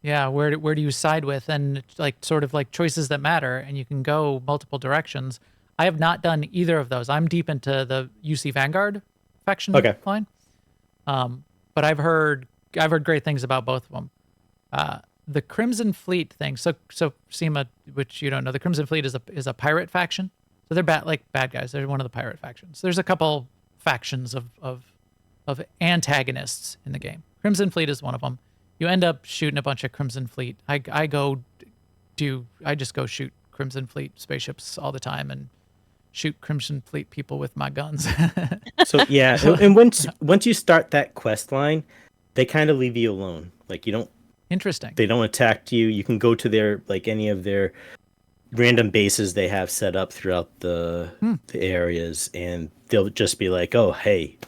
Yeah, where do you side with, and like sort of like choices that matter, and you can go multiple directions. I have not done either of those. I'm deep into the UC Vanguard faction line, but I've heard great things about both of them. The Crimson Fleet thing. So Seema, which you don't know, the Crimson Fleet is a pirate faction. So they're bad guys. They're one of the pirate factions. There's a couple factions of antagonists in the game. Crimson Fleet is one of them. You end up shooting a bunch of Crimson Fleet. I just go shoot Crimson Fleet spaceships all the time and shoot Crimson Fleet people with my guns. So yeah, and once you start that quest line, they kind of leave you alone. Like you don't. Interesting. They don't attack you. You can go to their any of their random bases they have set up throughout the areas, and they'll just be like, "Oh, hey,"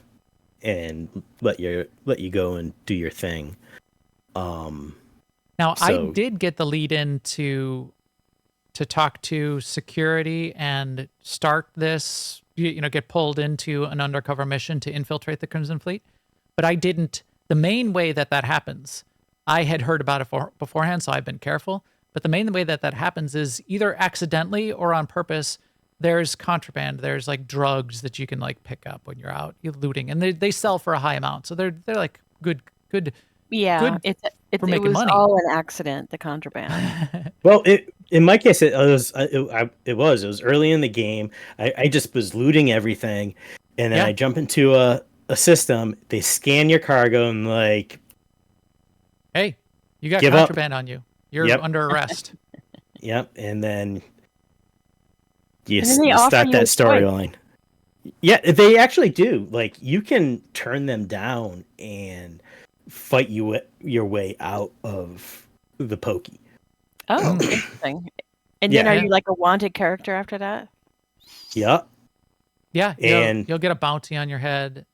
and let you go and do your thing. Now I did get the lead in to talk to security and start this, get pulled into an undercover mission to infiltrate the Crimson Fleet, but I didn't. The main way that happens, I had heard about it beforehand, so I've been careful. But the main way that happens is either accidentally or on purpose. There's contraband. There's like drugs that you can like pick up when you're out looting, and they sell for a high amount. So they're like good. Yeah, good it for making was money. all an accident. The contraband. Well, in my case, it was early in the game. I just was looting everything, and then I jump into a system. They scan your cargo and like, hey, you got give contraband up. on you. You're under arrest. Yep, and then you offer start you that a storyline. Yeah, they actually do. Like you can turn them down and fight your way out of the pokey. Oh, interesting. And then are you like a wanted character after that? Yeah. Yeah, and you'll get a bounty on your head.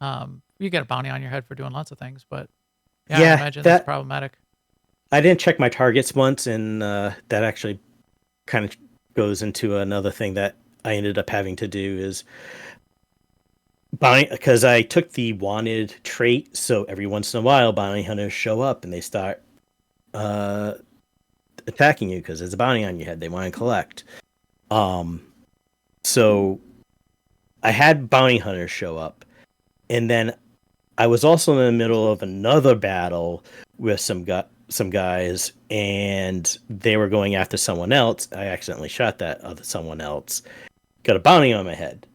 You get a bounty on your head for doing lots of things, but I imagine that's problematic. I didn't check my targets once, and that actually kind of goes into another thing that I ended up having to do is because I took the wanted trait, so every once in a while bounty hunters show up and they start attacking you because there's a bounty on your head they want to collect. So I had bounty hunters show up, and then I was also in the middle of another battle with some guys, and they were going after someone else. I accidentally shot that other someone else, got a bounty on my head.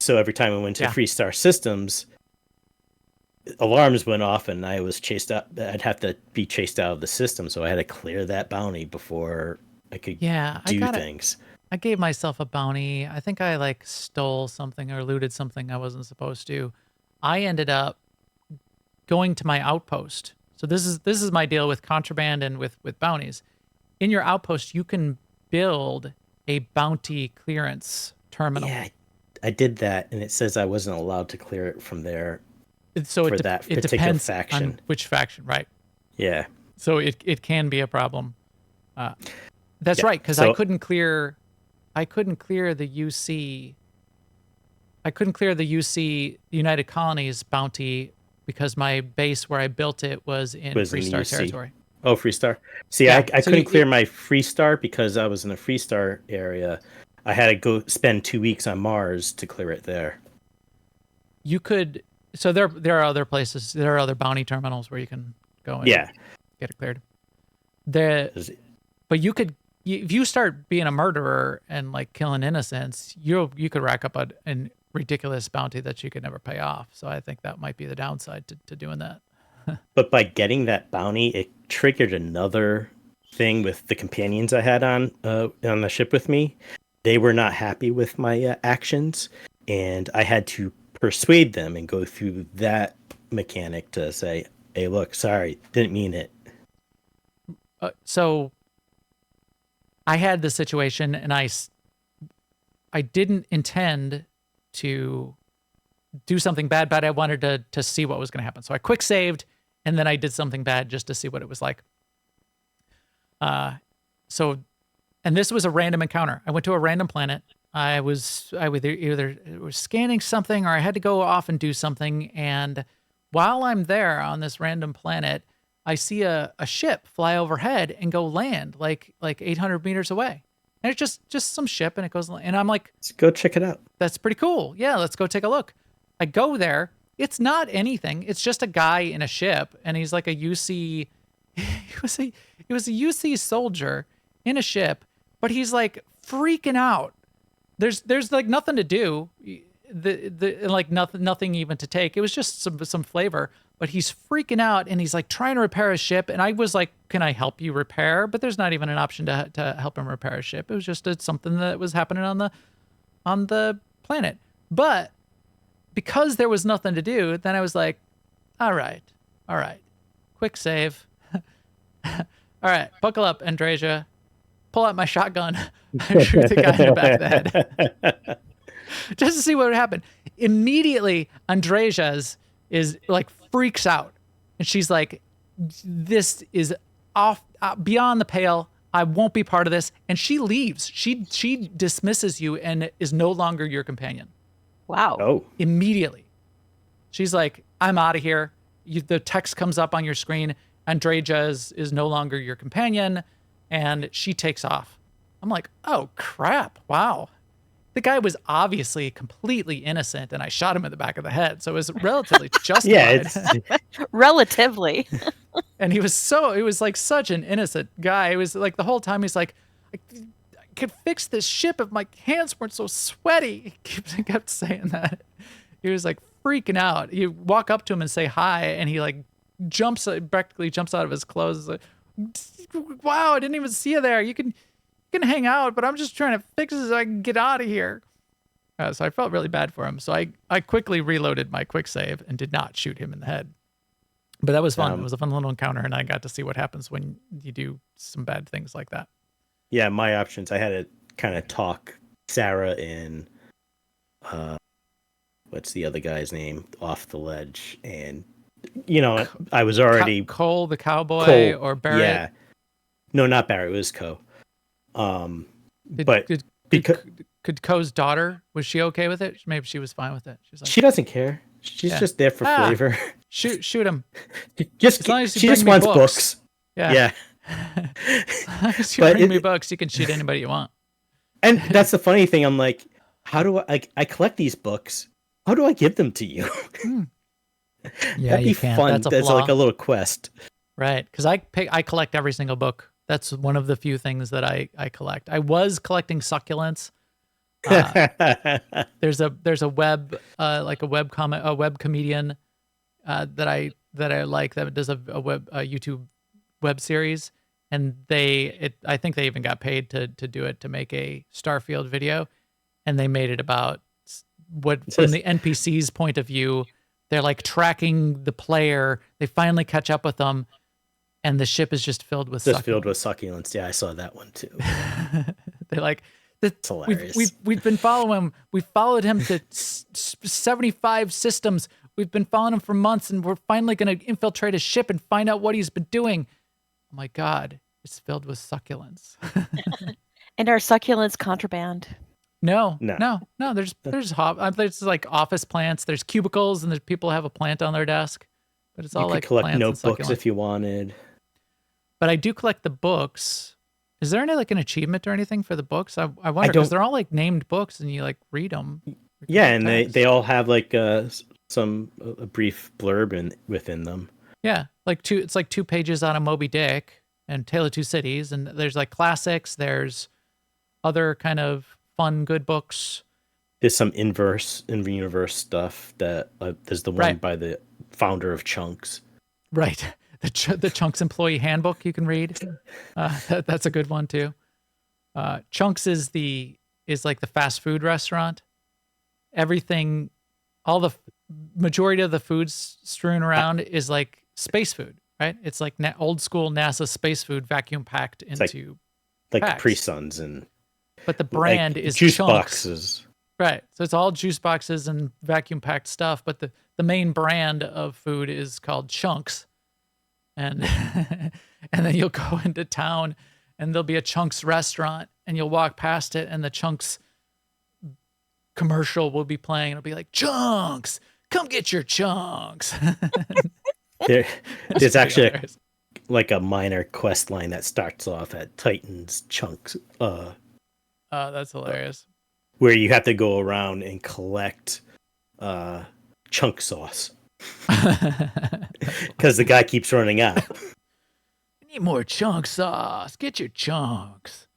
So every time I went to Freestar Systems, alarms went off and I was chased out. I'd have to be chased out of the system, so I had to clear that bounty before I could do things. I gave myself a bounty. I think I like stole something or looted something I wasn't supposed to. I ended up going to my outpost. So this is my deal with contraband and with bounties. In your outpost, you can build a bounty clearance terminal. Yeah, I did that, and it says I wasn't allowed to clear it from there So for it that particular depends faction. on which faction, right? Yeah. So it can be a problem. That's Yeah, right, because so- I couldn't clear the UC. I couldn't clear the UC United Colonies bounty because my base where I built it was in Was in the Freestar UC. territory. Oh, Freestar. See, Yeah, I so couldn't clear my Freestar because I was in the Freestar area. I had to go spend 2 weeks on Mars to clear it there. You could. So there are other places. There are other bounty terminals where you can go and Yeah. get it cleared. But you could, if you start being a murderer and like killing innocents, you could rack up a ridiculous bounty that you could never pay off. So I think that might be the downside to doing that. But by getting that bounty, it triggered another thing with the companions I had on the ship with me. They were not happy with my actions, and I had to persuade them and go through that mechanic to say, "Hey, look, sorry, didn't mean it." So I had the situation, and I didn't intend to do something bad, but I wanted to see what was going to happen. So I quick saved, and then I did something bad just to see what it was like. And this was a random encounter. I went to a random planet. I was either scanning something or I had to go off and do something. And while I'm there on this random planet, I see a ship fly overhead and go land like 800 meters away. And it's just some ship, and it goes, and I'm like, Let's go check it out. that's pretty cool. Yeah, let's go take a look. I go there. It's not anything. It's just a guy in a ship, and he's like a UC. He was a UC soldier in a ship, but he's like freaking out. There's like nothing to do. Like nothing even to take. It was just some flavor, but he's freaking out, and he's like trying to repair his ship. And I was like, "Can I help you repair?" But there's not even an option to help him repair his ship. It was just something that was happening on the planet. But because there was nothing to do, then I was like, all right, quick save. All right, buckle up, Andrasia. Pull out my shotgun. Shoot the guy in the back of the head. Just to see what would happen. Immediately, Andrasia's is like freaks out. And she's like, this is off beyond the pale. I won't be part of this. And she leaves. She dismisses you and is no longer your companion. Wow. Oh, Immediately. She's like, I'm out of here. The text comes up on your screen. Andrasia is no longer your companion. And she takes off. I'm like, oh, crap. Wow. The guy was obviously completely innocent, and I shot him in the back of the head. So it was relatively justified. yeah. Relatively. And he was like such an innocent guy. It was like the whole time he's like, I could fix this ship if my hands weren't so sweaty. He kept saying that. He was like freaking out. You walk up to him and say hi, and he like practically jumps out of his clothes. Like, wow, I didn't even see you there. You can hang out, but I'm just trying to fix it so I can get out of here. So I felt really bad for him. So I quickly reloaded my quick save and did not shoot him in the head. But that was fun. It was a fun little encounter, and I got to see what happens when you do some bad things like that. Yeah, my options. I had to kind of talk Sarah and what's the other guy's name off the ledge, and I was already Cole the cowboy or Barrett. Yeah, no, not Barrett. It was Co. Could Co's daughter, was she okay with it? Maybe she was fine with it. She's like, she doesn't care. She's just there for flavor. Shoot him. Just as long as she you just bring me wants books. Yeah. As long as you bring me books, you can shoot anybody you want. And that's the funny thing. I'm like, how do I collect these books? How do I give them to you? Yeah, That'd be you can't. fun. That's a That's flaw. like a little quest. Right, because I collect every single book. That's one of the few things that I collect. I was collecting succulents. There's a web web comedian that I like that does a YouTube web series, and I think they even got paid to do it, to make a Starfield video, and they made it about what, from the NPC's point of view, they're like tracking the player. They finally catch up with them, and the ship is just filled with succulents. Yeah, I saw that one too. They're like, It's hilarious. we've been following him. We followed him to 75 systems. We've been following him for months, and we're finally going to infiltrate his ship and find out what he's been doing. Oh my God, it's filled with succulents. And are succulents contraband? No. There's like office plants. There's cubicles, and there's people have a plant on their desk. But it's all you could like collect plants notebooks and if you wanted. But I do collect the books. Is there any like an achievement or anything for the books? I wonder, because they're all like named books, and you like read them. Yeah, and they all have like a brief blurb within them. Yeah, it's like 2 pages on a Moby Dick and Tale of Two Cities, and there's like classics. There's other kind of fun, good books. There's some in-universe stuff that there's the one by the founder of Chunks. Right, the Chunks employee handbook you can read. That's a good one too. Chunks is like the fast food restaurant. Everything, all the majority of the foods strewn around is like space food, right? It's like old school NASA space food, vacuum packed into like packs. Capri Suns, but the brand is juice Chunks. boxes. Right. So it's all juice boxes and vacuum packed stuff, but the main brand of food is called Chunks. And and then you'll go into town, and there'll be a Chunks restaurant, and you'll walk past it, and the Chunks commercial will be playing. It'll be like, Chunks, come get your Chunks. There's actually like a minor quest line that starts off at Titan's Chunks. That's hilarious. Where you have to go around and collect chunk sauce. Because the guy keeps running out. I need more chunk sauce. Get your chunks.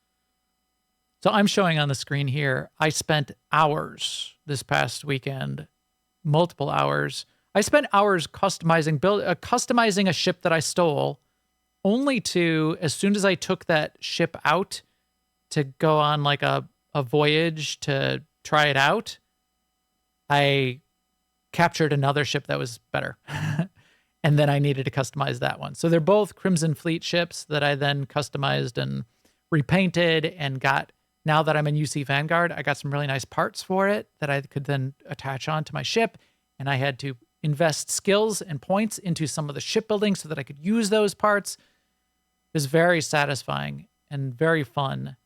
So I'm showing on the screen here, I spent hours this past weekend, multiple hours. I spent hours customizing a ship that I stole, only to, as soon as I took that ship out to go on like a voyage to try it out, I captured another ship that was better. And then I needed to customize that one. So they're both Crimson Fleet ships that I then customized and repainted and got. Now that I'm in UC Vanguard, I got some really nice parts for it that I could then attach onto my ship. And I had to invest skills and points into some of the shipbuilding so that I could use those parts. It was very satisfying and very fun.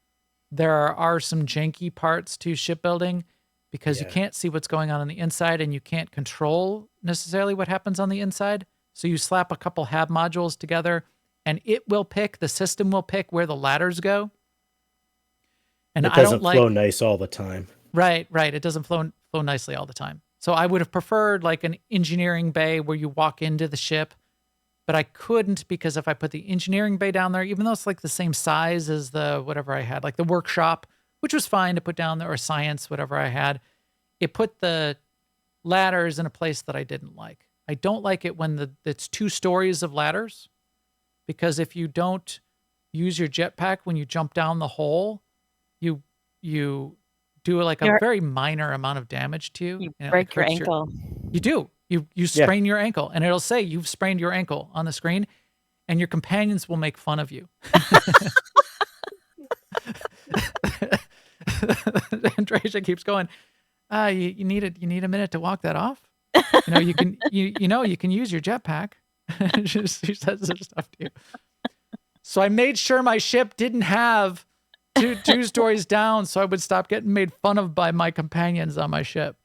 There are some janky parts to shipbuilding because you can't see what's going on the inside, and you can't control necessarily what happens on the inside. So you slap a couple hab modules together, and the system will pick where the ladders go. And it doesn't flow nice all the time. Right. It doesn't flow nicely all the time. So I would have preferred like an engineering bay where you walk into the ship, but I couldn't, because if I put the engineering bay down there, even though it's like the same size as the whatever I had, like the workshop, which was fine to put down there, or science, whatever I had, it put the ladders in a place that I didn't like. I don't like it when it's 2 stories of ladders, because if you don't use your jetpack when you jump down the hole, you do like a very minor amount of damage to you. You break your ankle. You do. You sprain your ankle, and it'll say you've sprained your ankle on the screen, and your companions will make fun of you. Andreja keeps going, you need a minute to walk that off. You can use your jetpack. She says this stuff to you. So I made sure my ship didn't have two stories down, so I would stop getting made fun of by my companions on my ship.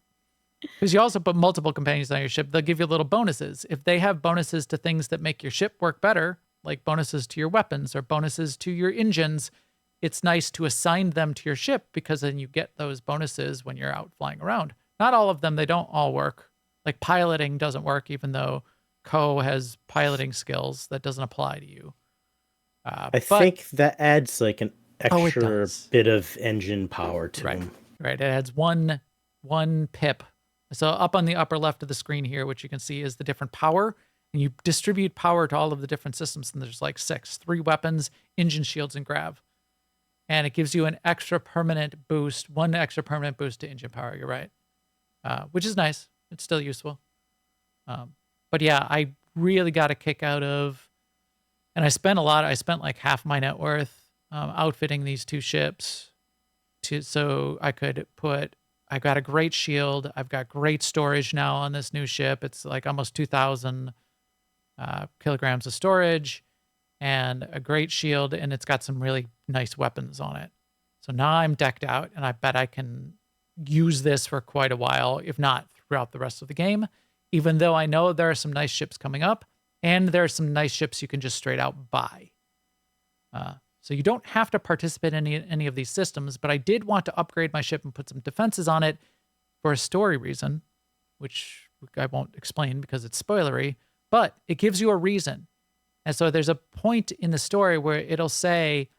Because you also put multiple companions on your ship, they'll give you little bonuses. If they have bonuses to things that make your ship work better, like bonuses to your weapons or bonuses to your engines, it's nice to assign them to your ship, because then you get those bonuses when you're out flying around. Not all of them, they don't all work. Like piloting doesn't work, even though Co has piloting skills. That doesn't apply to you. I think that adds like an extra bit of engine power to them. Right. It adds one pip. So up on the upper left of the screen here, which you can see is the different power. And you distribute power to all of the different systems, and there's like 6: 3 weapons, engine, shields, and grav. And it gives you an extra permanent boost, 1 extra permanent boost to engine power. You're right, which is nice. It's still useful. But yeah, I really got a kick out of, and I spent like half my net worth outfitting these 2 ships so I got a great shield. I've got great storage now on this new ship. It's like almost 2,000 kilograms of storage and a great shield, and it's got some really nice weapons on it. So now I'm decked out, and I bet I can use this for quite a while, if not throughout the rest of the game, even though I know there are some nice ships coming up, and there are some nice ships you can just straight out buy. So you don't have to participate in any of these systems, but I did want to upgrade my ship and put some defenses on it for a story reason, which I won't explain because it's spoilery, but it gives you a reason. And so there's a point in the story where it'll say,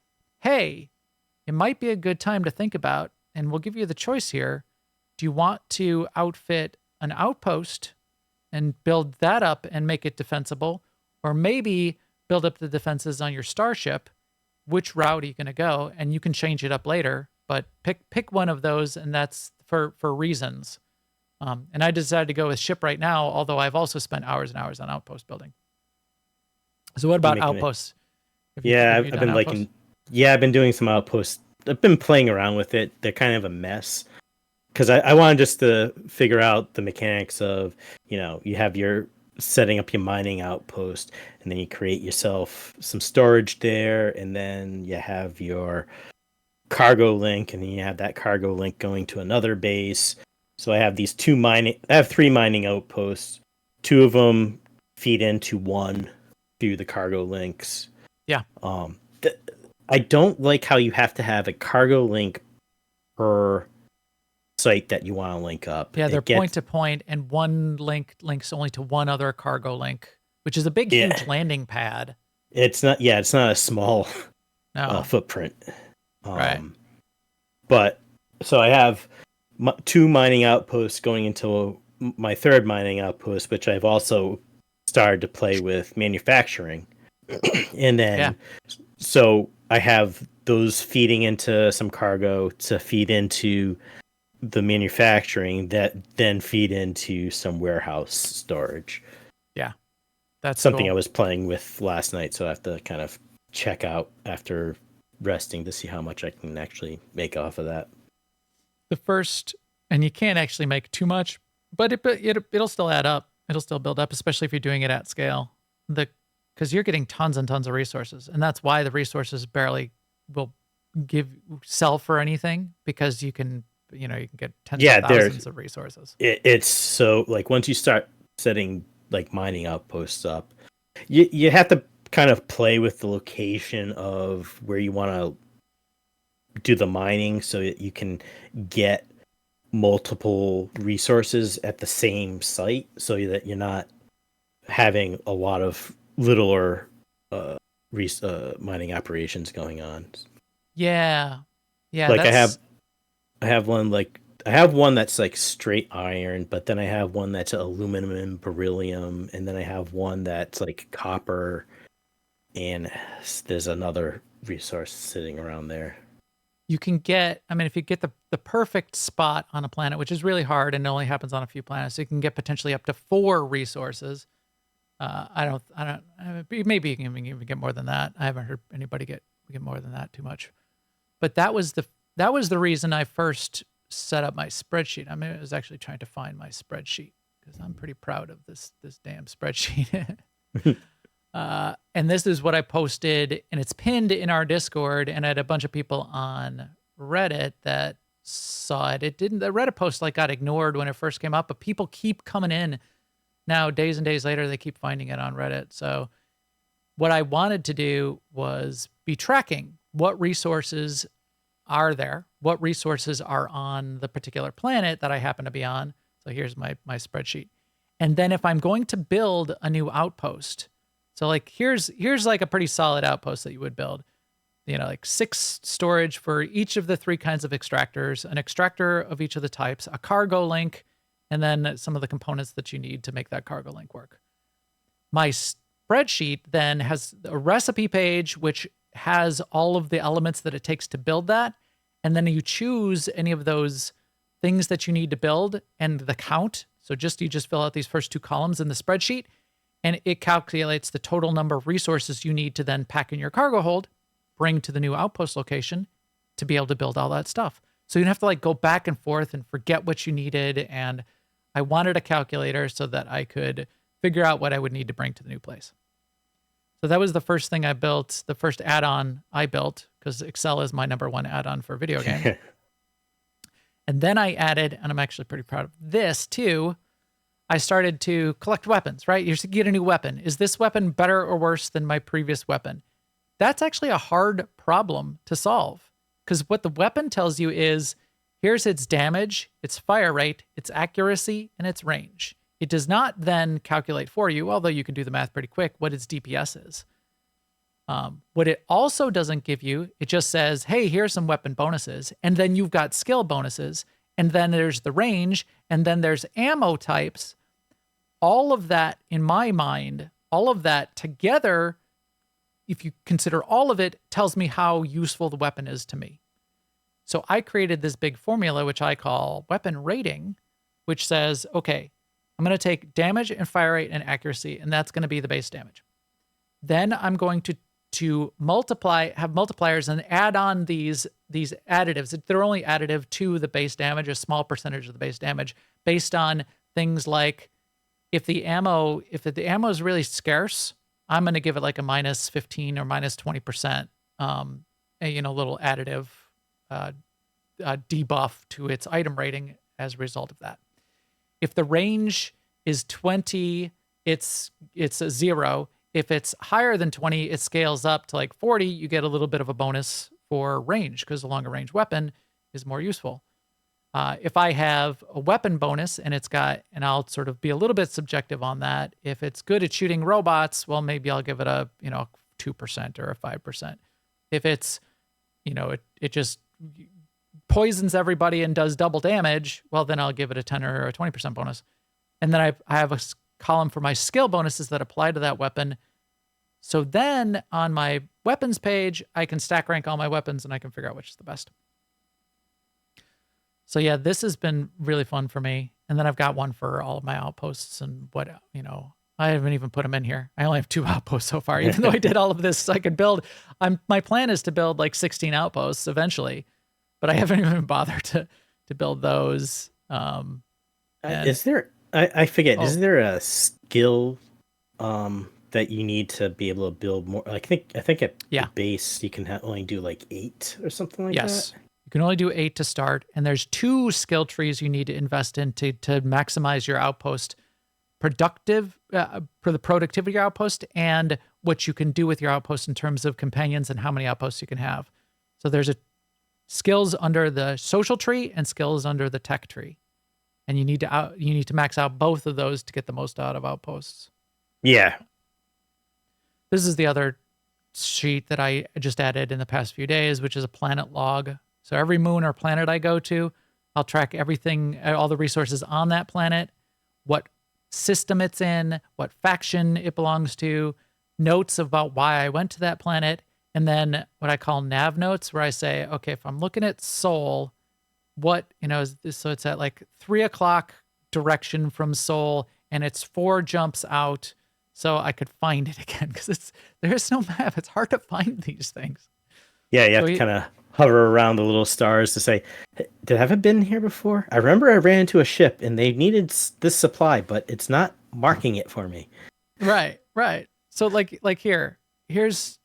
hey, it might be a good time to think about, and we'll give you the choice here. Do you want to outfit an outpost and build that up and make it defensible? Or maybe build up the defenses on your starship? Which route are you going to go? And you can change it up later, but pick one of those, and that's for reasons. And I decided to go with ship right now, although I've also spent hours and hours on outpost building. So what about outposts? I've been doing some outposts. I've been playing around with it. They're kind of a mess because I wanted just to figure out the mechanics of, you have your setting up your mining outpost, and then you create yourself some storage there, and then you have your cargo link, and then you have that cargo link going to another base. So I have these 3 mining outposts. 2 of them feed into one through the cargo links. Yeah. I don't like how you have to have a cargo link per site that you want to link up. Yeah, they're point to point, and one link links only to one other cargo link, which is a big, huge landing pad. It's not a small footprint. Right. But so I have 2 mining outposts going into my 3rd mining outpost, which I've also started to play with manufacturing. And then, so I have those feeding into some cargo to feed into the manufacturing that then feed into some warehouse storage. Yeah. That's something cool. I was playing with last night. So I have to kind of check out after resting to see how much I can actually make off of that. And you can't actually make too much, but it'll still add up. It'll still build up, especially if you're doing it at scale. Because you're getting tons and tons of resources, and that's why the resources barely will sell for anything, because you can get tens of thousands of resources. It's so, like, once you start setting like mining outposts up, you have to kind of play with the location of where you want to do the mining so that you can get multiple resources at the same site, so that you're not having a lot of littler mining operations going on. Yeah. Like I have one that's like straight iron, but then I have one that's aluminum and beryllium, and then I have one that's like copper, and there's another resource sitting around there. You can get, if you get the perfect spot on a planet, which is really hard and it only happens on a few planets, so you can get potentially up to 4 resources. Maybe you can even get more than that. I haven't heard anybody get more than that too much. But that was the reason I first set up my spreadsheet. I was actually trying to find my spreadsheet because I'm pretty proud of this damn spreadsheet. And this is what I posted, and it's pinned in our Discord, and I had a bunch of people on Reddit that saw it. The Reddit post got ignored when it first came up, but people keep coming in now, days and days later. They keep finding it on Reddit. So what I wanted to do was be tracking what resources are there, what resources are on the particular planet that I happen to be on. So here's my spreadsheet. And then if I'm going to build a new outpost, so here's a pretty solid outpost that you would build, 6 storage for each of the 3 kinds of extractors, an extractor of each of the types, a cargo link, and then some of the components that you need to make that cargo link work. My spreadsheet then has a recipe page, which has all of the elements that it takes to build that. And then you choose any of those things that you need to build and the count. So you just fill out these first 2 columns in the spreadsheet, and it calculates the total number of resources you need to then pack in your cargo hold, bring to the new outpost location to be able to build all that stuff. So you don't have to like go back and forth and forget what you needed. And I wanted a calculator so that I could figure out what I would need to bring to the new place. So that was the first thing I built, the first add-on I built, because Excel is my #1 add-on for video games. And then I added, and I'm actually pretty proud of this too, I started to collect weapons, right? You just get a new weapon. Is this weapon better or worse than my previous weapon? That's actually a hard problem to solve, because what the weapon tells you is, here's its damage, its fire rate, its accuracy, and its range. It does not then calculate for you, although you can do the math pretty quick, what its DPS is. What it also doesn't give you, it just says, hey, here's some weapon bonuses, and then you've got skill bonuses, and then there's the range, and then there's ammo types. All of that, in my mind, all of that together, if you consider all of it, tells me how useful the weapon is to me. So I created this big formula, which I call weapon rating, which says, okay, I'm going to take damage and fire rate and accuracy, and that's going to be the base damage. Then I'm going to have multipliers and add on these additives. They're only additive to the base damage, a small percentage of the base damage, based on things like if the ammo is really scarce, I'm going to give it like a -15 or -20%, little additive debuff to its item rating as a result of that. If the range is 20, it's a 0. If it's higher than 20, it scales up to like 40. You get a little bit of a bonus for range, because a longer range weapon is more useful. If I have a weapon bonus and and I'll sort of be a little bit subjective on that. If it's good at shooting robots, well, maybe I'll give it a 2% or a 5%. If it's, it just poisons everybody and does double damage, well, then I'll give it a 10 or a 20% bonus. And then I have a column for my skill bonuses that apply to that weapon. So then on my weapons page, I can stack rank all my weapons and I can figure out which is the best. So yeah, this has been really fun for me. And then I've got one for all of my outposts and I haven't even put them in here. I only have 2 outposts so far, even though I did all of this so I could build. My plan is to build like 16 outposts eventually, but I haven't even bothered to build those. Is there, I forget, is there a skill that you need to be able to build more? I think at the base you can only do like 8 or something like that. Yes. You can only do 8 to start, and there's 2 skill trees you need to invest in to maximize your outpost for the productivity of your outpost and what you can do with your outpost in terms of companions and how many outposts you can have. So there's skills under the social tree and skills under the tech tree, and you need to max out both of those to get the most out of outposts. Yeah. This is the other sheet that I just added in the past few days, which is a planet log. So every moon or planet I go to, I'll track everything, all the resources on that planet, what system it's in, what faction it belongs to, notes about why I went to that planet, and then what I call nav notes, where I say, okay, if I'm looking at Seoul, what, is this, so it's at like 3:00 direction from Seoul, and it's 4 jumps out, so I could find it again, because there's no map. It's hard to find these things. Yeah, you have to kind of hover around the little stars to say, did I have been here before? I remember I ran into a ship and they needed this supply, but it's not marking it for me. Right. So like here's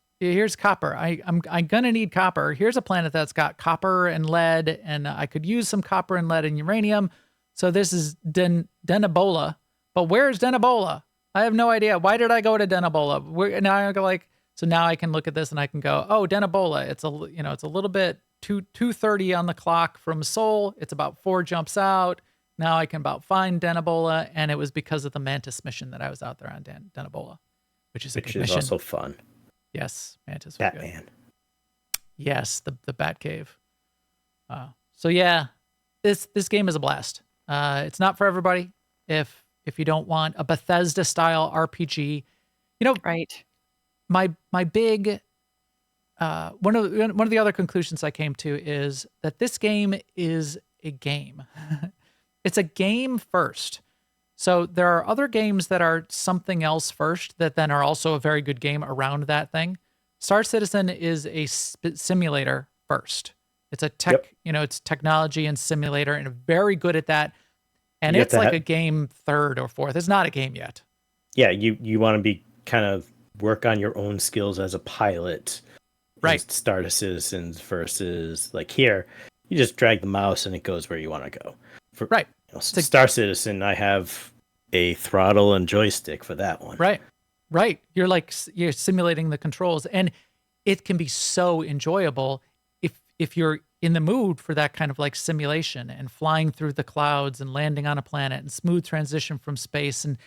copper. I'm gonna need copper. Here's a planet that's got copper and lead, and I could use some copper and lead and uranium. So this is Denibola. But where's Denibola? I have no idea. Why did I go to Denibola? Now I go so now I can look at this and I can go, oh, Denibola. It's a little bit 2:30 on the clock from Seoul. It's about 4 jumps out. Now I can about find Denibola, and it was because of the Mantis mission that I was out there on Denibola, which is also fun. Yes, Mantis was Batman. Good. Yes, the Bat Cave. So yeah, this game is a blast. It's not for everybody. If you don't want a Bethesda style RPG, You know, Right. my big one of the other conclusions I came to is that this game is a game. It's a game first. So there are other games that are something else first that then are also a very good game around that thing. Star Citizen is a simulator first. It's a Yep. it's technology and simulator, and very good at that. And You have it's to like have, a game third or fourth. It's not a game yet. yeah, you want to be kind of work on your own skills as a pilot in Right. Star Citizens versus like here, you just drag the mouse and it goes where you want to go. For Right. Star Citizen, I have a throttle and joystick for that one. Right. Right. You're simulating the controls, and it can be so enjoyable if you're in the mood for that kind of like simulation and flying through the clouds and landing on a planet and smooth transition from space and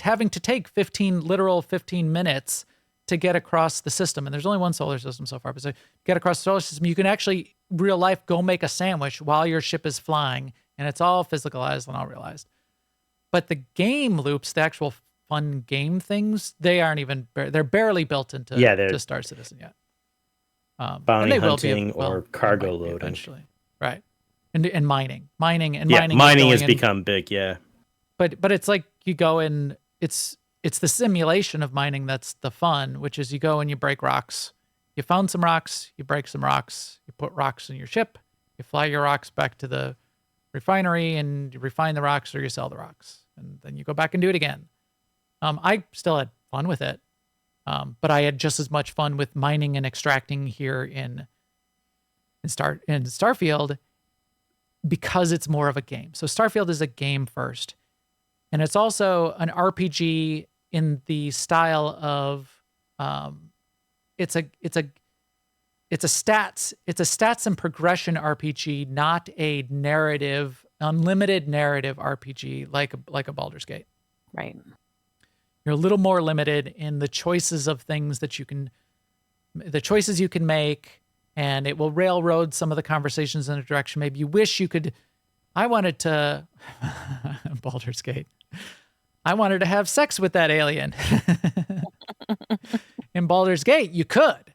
having to take 15 minutes to get across the system. And there's only one solar system so far, but so get across the solar system, you can actually real life go make a sandwich while your ship is flying, and it's all physicalized and all realized. But the game loops, the actual fun game things, they aren't even, they're barely built into to Star Citizen yet. Bounty and they hunting will be, or cargo they might be loading. eventually. Right. And mining. Mining Mining has going become big, yeah. But it's like you go and it's the simulation of mining that's the fun, which is you go and you break rocks. You found some rocks, you break some rocks, you put rocks in your ship, you fly your rocks back to the refinery and you refine the rocks or you sell the rocks. And then you go back and do it again. I still had fun with it. But I had just as much fun with mining and extracting here in Starfield because it's more of a game. So Starfield is a game first. And it's also an RPG in the style of it's a stats and progression RPG, not a unlimited narrative RPG like a Baldur's Gate. Right. You're a little more limited in the choices of things that you can make, and it will railroad some of the conversations in a direction maybe you wish you could. I wanted to Baldur's Gate. I wanted to have sex with that alien. In Baldur's Gate, you could,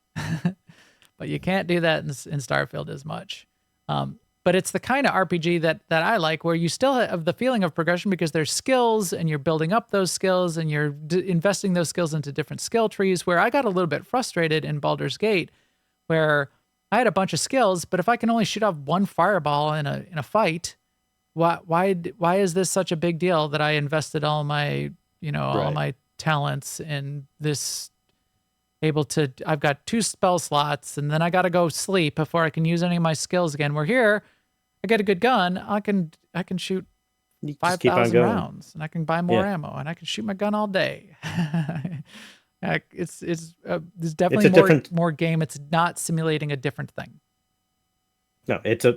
but you can't do that in Starfield as much. But it's the kind of RPG that I like, where you still have the feeling of progression because there's skills and you're building up those skills and you're investing those skills into different skill trees. Where I got a little bit frustrated in Baldur's Gate, where I had a bunch of skills, but if I can only shoot off one fireball in a fight, why is this such a big deal that I invested all my all my talents in this? I've got 2 spell slots and then I got to go sleep before I can use any of my skills again. We're here. I get a good gun. I can shoot 5,000 rounds and I can buy more ammo and I can shoot my gun all day. It's definitely more game. It's not simulating a different thing. No, it's a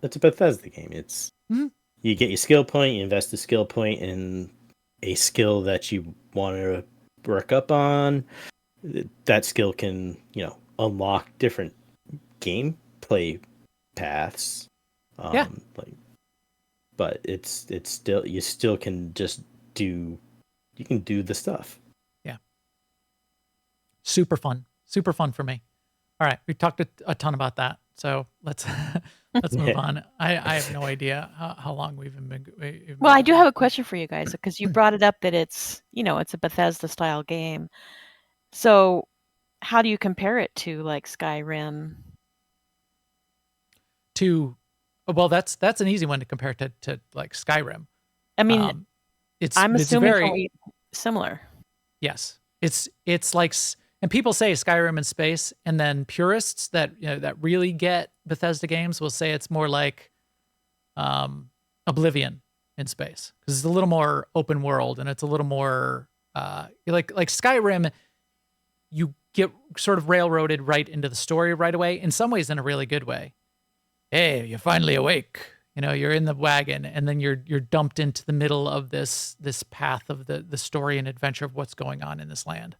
Bethesda game. It's you get your skill point, you invest a skill point in a skill that you want to work up on. That skill can, unlock different gameplay paths. But it's still, you still can just do the stuff. Yeah. Super fun for me. All right. We talked a ton about that. So let's move on. I have no idea how long we've been. Well, I do have a question for you guys because you brought it up that it's a Bethesda style game. So how do you compare it to like Skyrim? Well, that's an easy one to compare to like Skyrim. I mean, I'm assuming it's very similar. Yes, it's like, and people say Skyrim in space, and then purists that that really get Bethesda games will say it's more like Oblivion in space because it's a little more open world and it's a little more like Skyrim. You get sort of railroaded right into the story right away. In some ways, in a really good way. Hey, you're finally awake. You're in the wagon, and then you're dumped into the middle of this path of the story and adventure of what's going on in this land.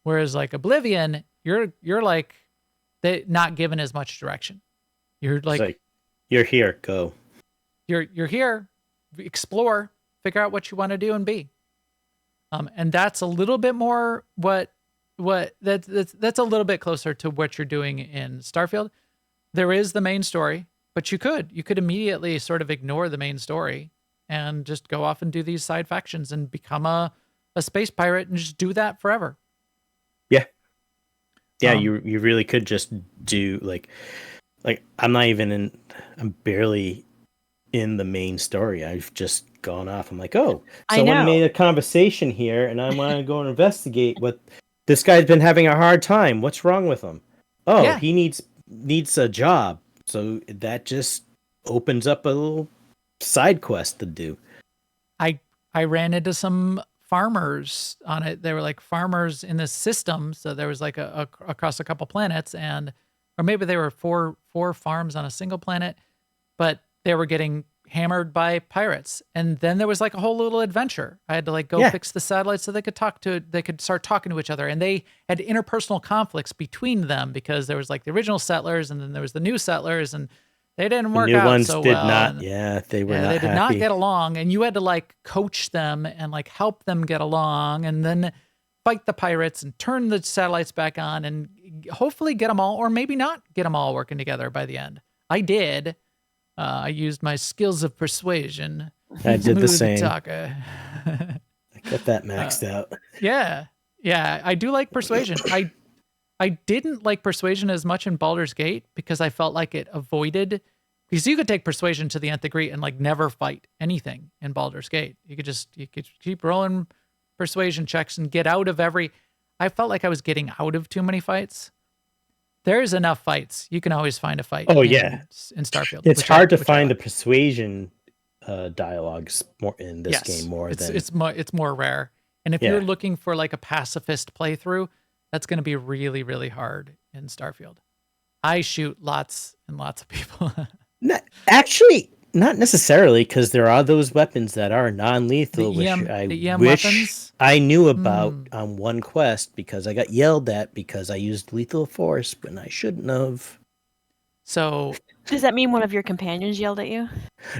Whereas like Oblivion, you're like not given as much direction. You're like you're here, go. You're here, explore, figure out what you want to do and be. And that's a little bit more that's a little bit closer to what you're doing in Starfield. There is the main story, but you could immediately sort of ignore the main story and just go off and do these side factions and become a space pirate and just do that forever. Yeah. Yeah, you really could just do like I'm barely in the main story. I've just gone off. I'm like, oh, someone made a conversation here and I want to go and investigate what this guy's been having a hard time. What's wrong with him? Oh, Yeah. he needs a job. So that just opens up a little side quest to do. I ran into some farmers on it. They were like farmers in this system. So there was like across a couple planets or maybe they were four farms on a single planet, but they were getting hammered by pirates. And then there was like a whole little adventure. I had to like go fix the satellites so they could start talking to each other. And they had interpersonal conflicts between them because there was like the original settlers and then there was the new settlers and they didn't work out so well. The new ones did not, they were not happy. They did not get along, and you had to like coach them and like help them get along and then fight the pirates and turn the satellites back on and hopefully get them all, or maybe not get them all working together by the end. I did. I used my skills of persuasion. I did the same. Talker. I got that maxed out. Yeah. I do like persuasion. I didn't like persuasion as much in Baldur's Gate because I felt like it avoided, because you could take persuasion to the nth degree and like never fight anything in Baldur's Gate. You could keep rolling persuasion checks and get out of I felt like I was getting out of too many fights. There's enough fights. You can always find a fight. Oh, in Starfield. It's hard to find the persuasion dialogues more in this game it's more rare. And if you're looking for like a pacifist playthrough, that's going to be really, really hard in Starfield. I shoot lots and lots of people. Actually, not necessarily, because there are those weapons that are non-lethal, which I wish weapons? I knew about on one quest, because I got yelled at because I used lethal force when I shouldn't have. So, does that mean one of your companions yelled at you?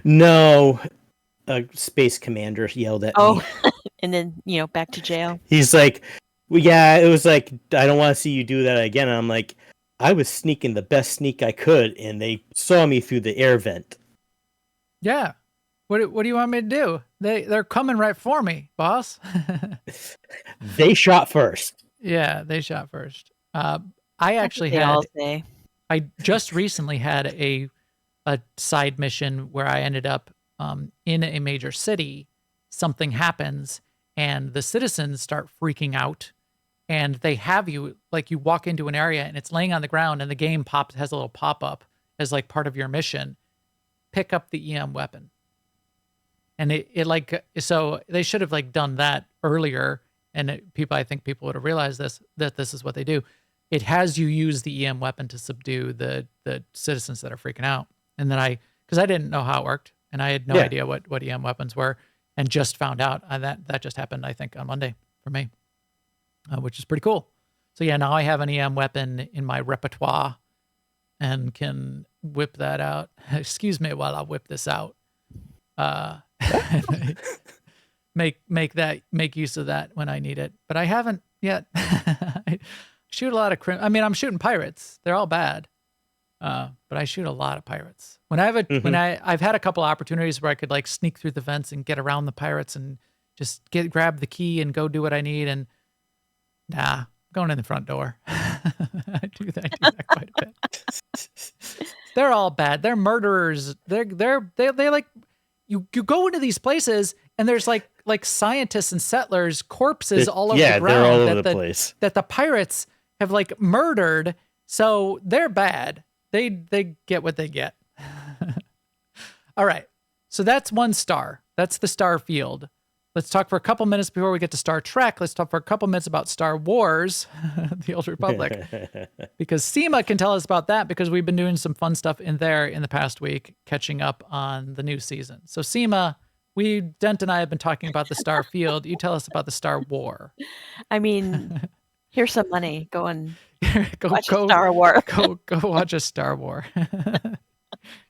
No, a space commander yelled at me. And then, back to jail. He's like, well, yeah, it was like, I don't want to see you do that again. And I'm like, I was sneaking the best sneak I could, and they saw me through the air vent. Yeah. What do you want me to do? They're coming right for me, boss. They shot first. Yeah, they shot first. I actually I just recently had a side mission where I ended up in a major city. Something happens, and the citizens start freaking out. And they have you, like you walk into an area and it's laying on the ground and the game has a little pop-up as like part of your mission. Pick up the EM weapon. And so they should have like done that earlier. And I think people would have realized that this is what they do. It has you use the EM weapon to subdue the citizens that are freaking out. And then because I didn't know how it worked and I had no idea what EM weapons were and just found out that just happened, I think, on Monday for me. Which is pretty cool. So yeah, now I have an EM weapon in my repertoire and can whip that out. Excuse me while I whip this out. Make use of that when I need it. But I haven't yet. I shoot a lot of I'm shooting pirates. They're all bad. But I shoot a lot of pirates. When I've had a couple opportunities where I could like sneak through the vents and get around the pirates and just grab the key and go do what I need, and nah, going in the front door. I do that quite a bit. They're all bad. They're murderers. They like you go into these places and there's like scientists and settlers corpses all over the ground. They're all over the place that the pirates have like murdered. So they're bad. They get what they get. All right. So that's one star. That's the Starfield. Let's talk for a couple minutes before we get to Star Trek. Let's talk for a couple minutes about Star Wars, the Old Republic, because Seema can tell us about that because we've been doing some fun stuff in there in the past week, catching up on the new season. So Seema, Dent and I have been talking about the Starfield. You tell us about the Star War. I mean, here's some money. Go and watch Star War. Go watch a Star War.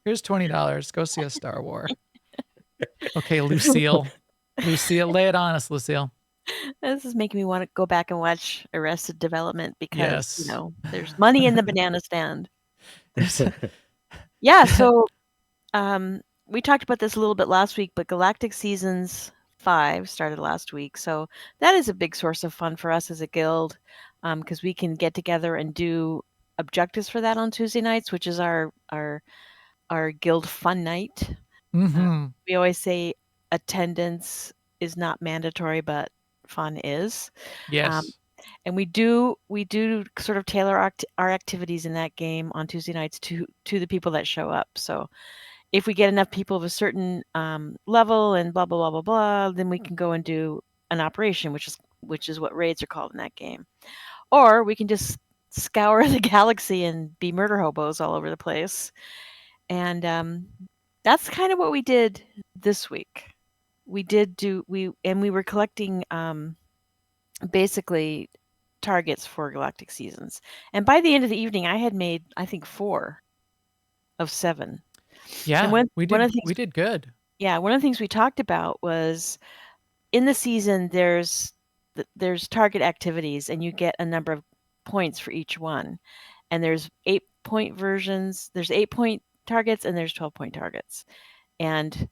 Here's $20. Go see a Star War. Okay, Lucille. Lucille, lay it on us, Lucille. This is making me want to go back and watch Arrested Development because, Yes. there's money in the banana stand. Yeah, so we talked about this a little bit last week, but Galactic Seasons 5 started last week. So that is a big source of fun for us as a guild because we can get together and do objectives for that on Tuesday nights, which is our guild fun night. Mm-hmm. We always say attendance is not mandatory, but fun is. Yes. And we do sort of tailor our activities in that game on Tuesday nights to the people that show up. So if we get enough people of a certain level and blah blah blah blah blah, then we can go and do an operation, which is what raids are called in that game. Or we can just scour the galaxy and be murder hobos all over the place. And that's kind of what we did this week. We were collecting basically targets for Galactic Seasons. And by the end of the evening, I had made, I think, 4 of 7. Yeah, And we did good. Yeah, one of the things we talked about was in the season there's target activities and you get a number of points for each one. And there's 8-point versions, there's 8-point targets and there's 12-point targets. And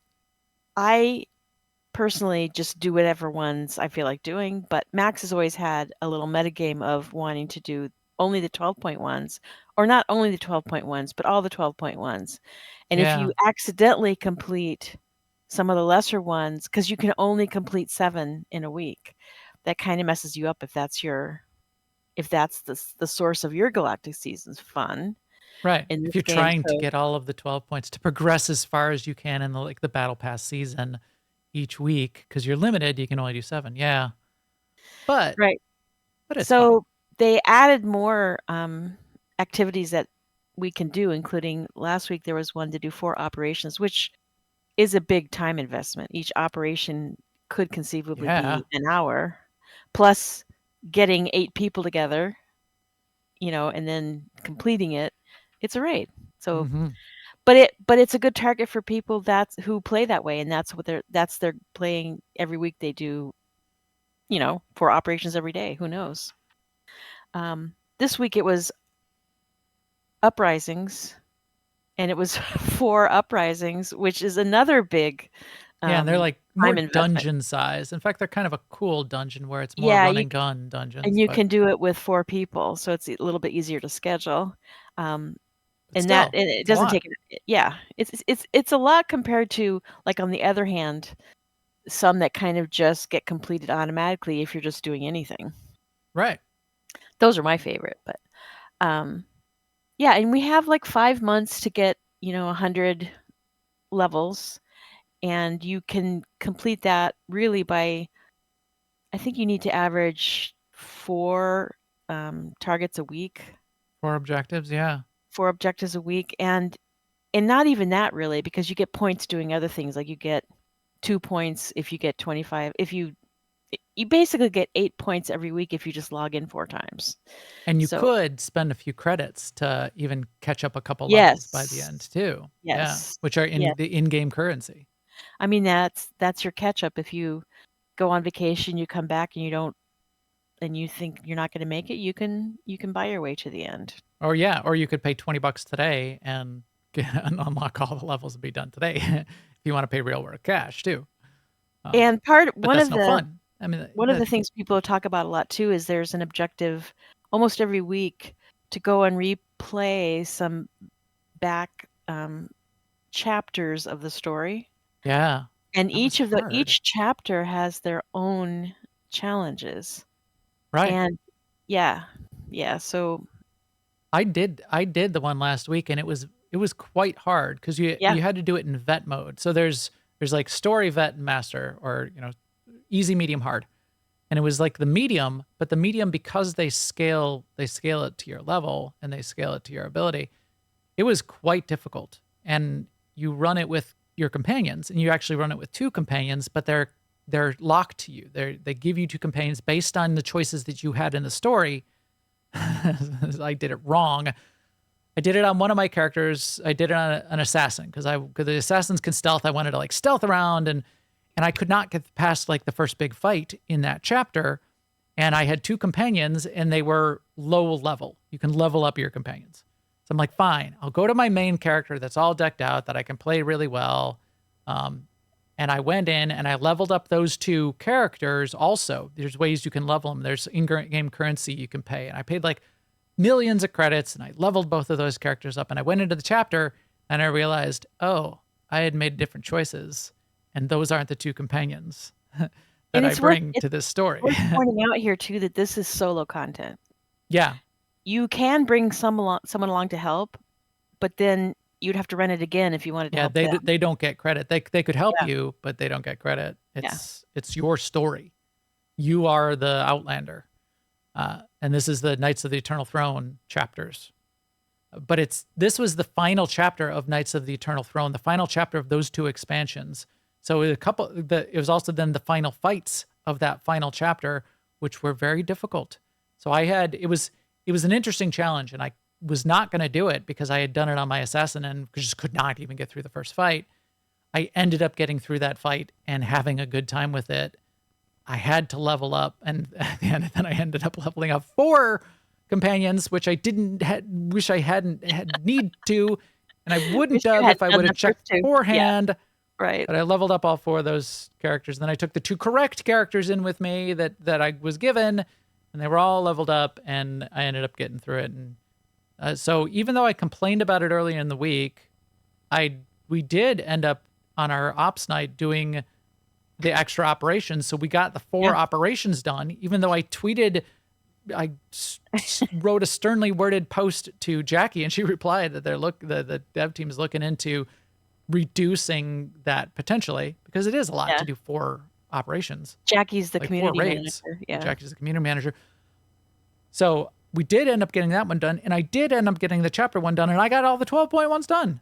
I personally just do whatever ones I feel like doing, but Max has always had a little metagame of wanting to do only the 12-point ones, or not only the 12-point ones, but all the 12-point ones. And if you accidentally complete some of the lesser ones, because you can only complete 7 in a week, that kind of messes you up if that's the source of your Galactic Seasons fun. Right. In If this you're game, trying to so get all of the 12 points to progress as far as you can in the battle pass season each week, because you're limited, you can only do 7. Yeah. But right. it's So fine. they added more activities that we can do, including last week there was one to do 4 operations, which is a big time investment. Each operation could conceivably Yeah. be an hour, plus getting 8 people together, and then completing it. It's a raid. So, Mm-hmm. but it's a good target for people who play that way, and that's they're playing every week. They do, 4 operations every day. Who knows? This week it was uprisings, and it was 4 uprisings, which is another big Yeah, and they're like more time investment. dungeon size. In fact, they're kind of a cool dungeon where it's more Yeah, run and gun dungeons. and you but, can do it with 4 people, so it's a little bit easier to schedule. but And still, it it's a doesn't lot. take yeah, it's a lot compared to, like, on the other hand, some that kind of just get completed automatically if you're just doing anything. Right. Those are my favorite, but yeah, and we have like 5 months to get, 100 levels, and you can complete that really by, I think you need to average 4 targets a week, 4 objectives. Yeah. 4 objectives a week, and not even that really, because you get points doing other things. Like you get 2 points if you get 25. If you basically get 8 points every week if you just log in 4 times. And you So could spend a few credits to even catch up a couple levels by the end too. Yeah. Yes. Which are in Yes. the in-game currency. I mean, that's your catch up. If you go on vacation, you come back and you think you're not going to make it, you can buy your way to the end. Or you could pay $20 today and unlock all the levels and be done today. If you want to pay real world cash too. And But one that's of no the fun. I mean, one of the things people talk about a lot too is there's an objective almost every week to go and replay some back chapters of the story. Yeah. And That was hard. each chapter has their own challenges. Right. And yeah. So I did the one last week, and it was quite hard because you had to do it in vet mode. So there's like story, vet, and master, or easy, medium, hard. And it was like the medium, but the medium, because they scale it to your level and they scale it to your ability, it was quite difficult. And you run it with your companions, and you actually run it with 2 companions, but they're locked to you. They give you 2 companions based on the choices that you had in the story. I did it wrong. I did it on one of my characters. I did it on an assassin because the assassins can stealth. I wanted to like stealth around, and and I could not get past like the first big fight in that chapter. And I had 2 companions, and they were low level. You can level up your companions. So I'm like, fine, I'll go to my main character that's all decked out, that I can play really well. And I went in and I leveled up those 2 characters also. There's ways you can level them. There's in-game currency you can pay. And I paid like millions of credits, and I leveled both of those characters up. And I went into the chapter and I realized, oh, I had made different choices. And those aren't the 2 companions that I bring to this story. Worth pointing out here too that this is solo content. Yeah. You can bring someone along to help, but then you'd have to run it again if you wanted to help them. They don't get credit. They could help you, but they don't get credit. It's your story. You are the Outlander. And this is the Knights of the Eternal Throne chapters. But this was the final chapter of Knights of the Eternal Throne, the final chapter of those 2 expansions. So it was also then the final fights of that final chapter, which were very difficult. So it was an interesting challenge, and I was not going to do it because I had done it on my assassin and just could not even get through the first fight. I ended up getting through that fight and having a good time with it. I had to level up, and then I ended up leveling up 4 companions, which I wish I hadn't need to, and I wouldn't have if I would have checked beforehand. Yeah. Right. But I leveled up all 4 of those characters. And then I took the 2 correct characters in with me that I was given, and they were all leveled up, and I ended up getting through it. And so even though I complained about it earlier in the week, we did end up on our ops night doing the extra operations. So we got the 4 operations done, even though I wrote a sternly worded post to Jackie, and she replied that the dev team is looking into reducing that potentially, because it is a lot to do 4 operations. Jackie's the like community 4 raids. manager. Yeah. Jackie's the community manager. So we did end up getting that one done, and I did end up getting the chapter 1 done, and I got all the 12.1s done.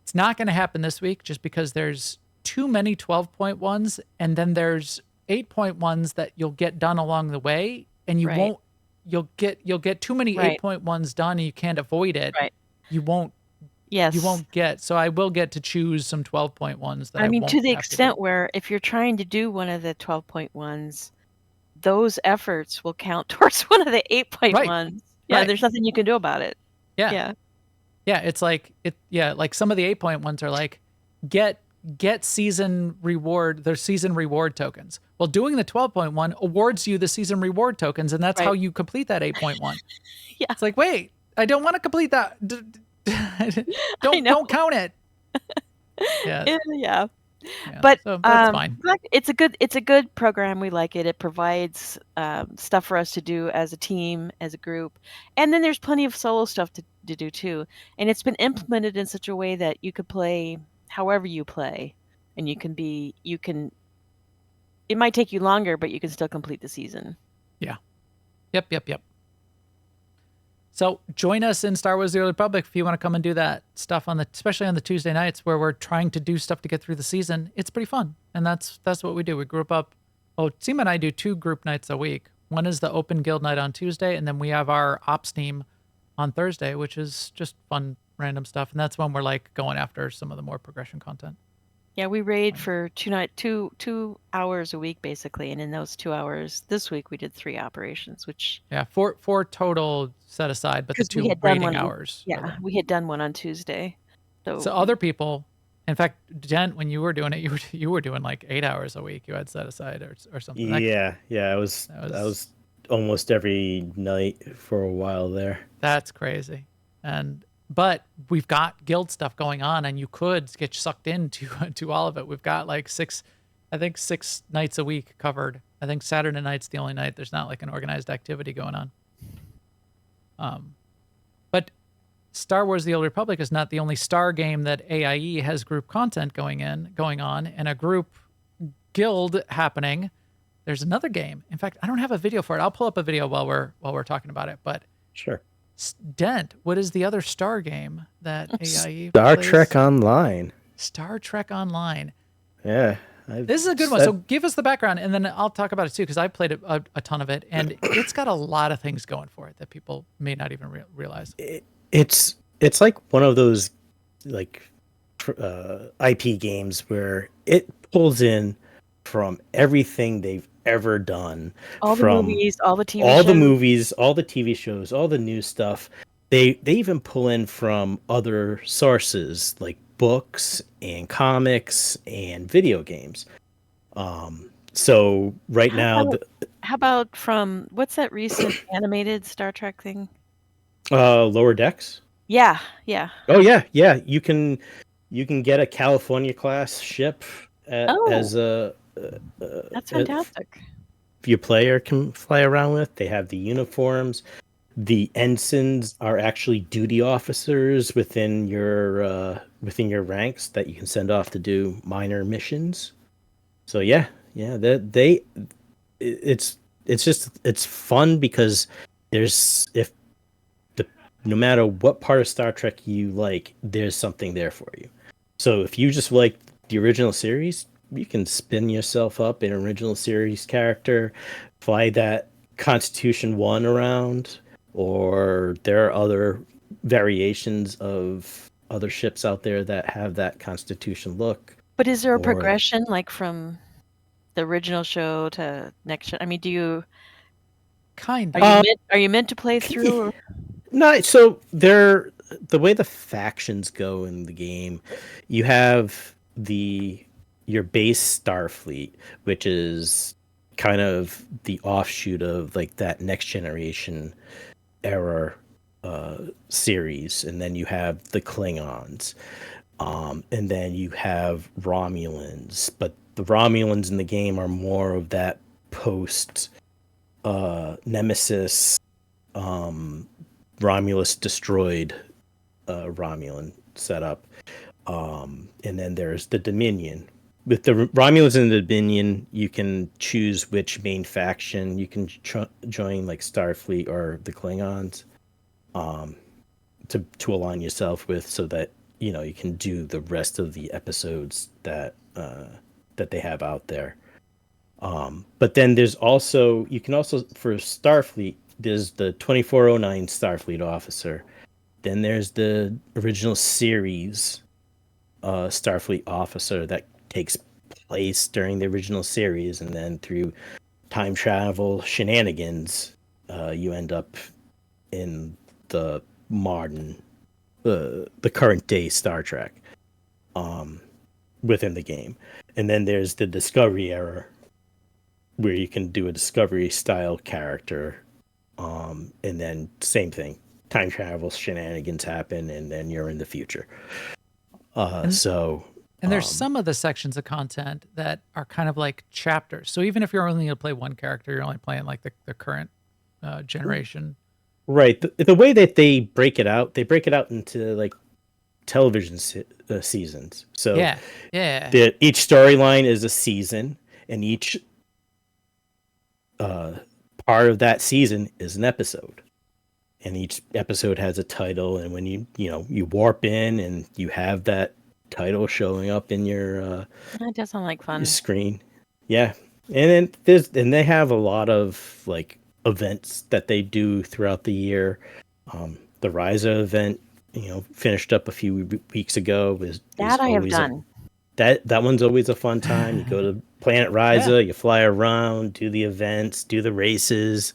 It's not going to happen this week just because there's too many 12.1s, and then there's 8.1s that you'll get done along the way, and you'll get too many 8.1s done, and you can't avoid it. Right. You won't get. So I will get to choose some 12.1s that I mean, won't to the have extent do. where if you're trying to do one of the 12.1s, those efforts will count towards one of the 8.1s. Yeah, there's nothing you can do about it. Yeah. It's like like some of the 8.1s are like get season reward. There's season reward tokens. Well, doing the 12.1 awards you the season reward tokens, and that's how you complete that 8.1. Yeah, it's like, wait, I don't want to complete that. Don't count it. Yeah. But so that's fine. It's a good program. We like it. It provides stuff for us to do as a team, as a group, and then there's plenty of solo stuff to do too. And it's been implemented in such a way that you could play however you play, and it might take you longer, but you can still complete the season. Yeah. Yep. So join us in Star Wars: The Old Republic if you want to come and do that stuff especially on the Tuesday nights where we're trying to do stuff to get through the season. It's pretty fun, and that's what we do. We group up. Oh, Seema and I do 2 group nights a week. One is the open guild night on Tuesday, and then we have our ops team on Thursday, which is just fun, random stuff, and that's when we're like going after some of the more progression content. Yeah, we raid for 2 hours a week basically, and in those 2 hours this week we did 3 operations, which 4 total set aside, but the 2 raiding hours. Yeah, we had done one on Tuesday. So other people, in fact, Jen, when you were doing it, you were doing like 8 hours a week. You had set aside or something. Yeah, I was almost every night for a while there. That's crazy, but we've got guild stuff going on, and you could get sucked into all of it. We've got like 6 nights a week covered. I think Saturday night's the only night there's not like an organized activity going on. But Star Wars: The Old Republic is not the only Star game that AIE has group content going on, and a group guild happening. There's another game. In fact, I don't have a video for it. I'll pull up a video while we're talking about it. But sure. Dent, what is the other Star game that AIE Star plays? Trek Online. Star Trek Online. Yeah. This is a good one. So give us the background, and then I'll talk about it too, because I played a ton of it, and it's got a lot of things going for it that people may not even realize. It's like one of those like IP games where it pulls in from everything they've ever done, All the from movies, all the TV all the shows. movies, all the TV shows, all the new stuff. They even pull in from other sources like books and comics and video games. So right How now, about, how about from what's that recent animated Star Trek thing? Lower Decks. Yeah, yeah. Oh yeah. You can get a California class ship Oh, as a that's uh, fantastic. your player can fly around with. They have the uniforms. The ensigns are actually duty officers within your ranks that you can send off to do minor missions. So yeah, it's fun because there's if the no matter what part of Star Trek you like, there's something there for you. So if you just like the original series, you can spin yourself up an original series character, fly that Constitution 1 around, or there are other variations of other ships out there that have that Constitution look. But is there a Or progression like from the original show to next show? I mean, Kind are of. you meant to play through? Or, no, so they're the way the factions go in the game, you have your base Starfleet, which is kind of the offshoot of like that next generation era series, and then you have the Klingons, and then you have Romulans, but the Romulans in the game are more of that post Nemesis, Romulus destroyed Romulan setup. And then there's the Dominion. With the Romulans and the Dominion, you can choose which main faction you can join, like Starfleet or the Klingons, to align yourself with, so that you can do the rest of the episodes that they have out there. But then you can also, for Starfleet, there's the 2409 Starfleet officer. Then there's the original series Starfleet officer that takes place during the original series, and then through time travel shenanigans, you end up in the modern, the current day Star Trek, within the game. And then there's the Discovery era, where you can do a Discovery style character, and then same thing, time travel shenanigans happen, and then you're in the future. And there's some of the sections of content that are kind of like chapters. So even if you're only going to play one character, you're only playing like the current generation. Right. The way that they break it out into like television seasons. So Yeah. each storyline is a season, and each part of that season is an episode. And each episode has a title, and when you warp in, and you have that title showing up in your that does sound like fun. screen. Yeah. And then they have a lot of like events that they do throughout the year. The Ryza event, finished up a few weeks ago. That I have done. That one's always a fun time. You go to Planet Ryza, you fly around, do the events, do the races.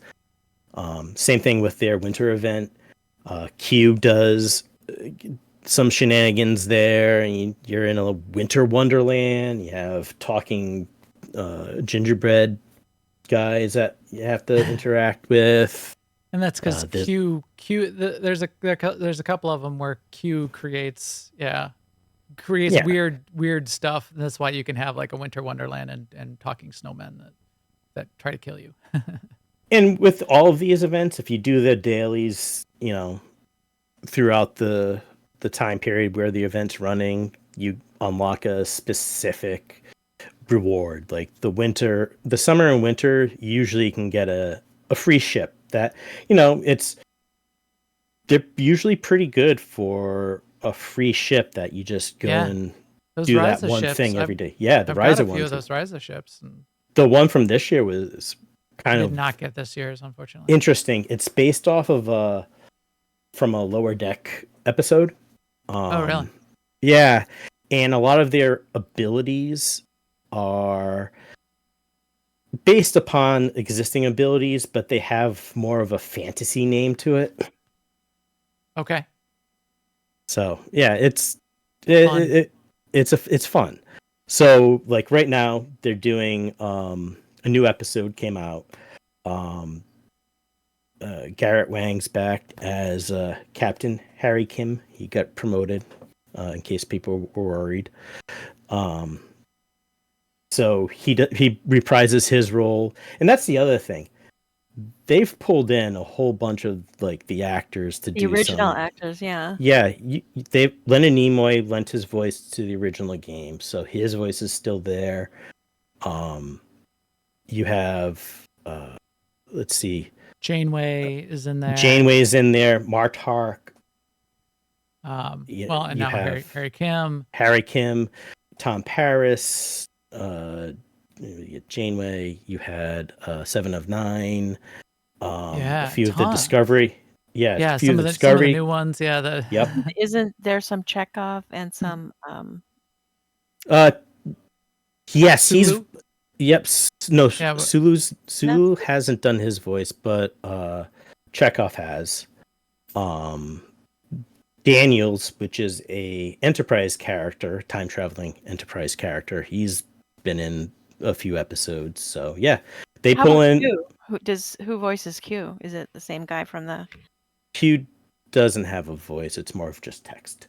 Same thing with their winter event. Cube does some shenanigans there, and you're in a winter wonderland. You have talking gingerbread guys that you have to interact with. And that's because there's a couple of them where Q creates weird stuff. That's why you can have like a winter wonderland and talking snowmen that try to kill you. And with all of these events, if you do the dailies, throughout the time period where the event's running, you unlock a specific reward. Like the summer and winter, usually you can get a free ship that, they're usually pretty good for a free ship that you just go and those do Ryza that one ships, thing every day. Yeah, the I've got Ryza a few ones. of those Ryza ships. And The one from this year was I did not get this year's, unfortunately. interesting. It's based off of from a Lower Deck episode. Oh, really? Yeah, and a lot of their abilities are based upon existing abilities, but they have more of a fantasy name to it. Okay. So yeah, it's Fun. it's fun. So like right now they're doing a new episode came out. Garrett Wang's back as Captain Harry Kim. He got promoted, in case people were worried. So he reprises his role, and that's the other thing. They've pulled in a whole bunch of like the actors to The do original some. actors, yeah. Yeah, Leonard Nimoy lent his voice to the original game, so his voice is still there. You have let's see, Janeway is in there. Janeway's in there, Martark. Well, and you now have Harry Kim. Tom Paris, Janeway. You had 7 of 9. Yeah, a few of the ton. Discovery. Yeah, Yeah, a few some of of the the Discovery. new ones. Yeah, Yep. Isn't there some Chekhov and some Yes, Sulu? Yep. No, Yeah, Sulu hasn't done his voice, but Chekhov has. Daniels, which is a Enterprise character, time traveling Enterprise character, he's been in a few episodes. So yeah, they how pull about in. Q? Who voices Q? Is it the same guy from the? Q doesn't have a voice; it's more of just text.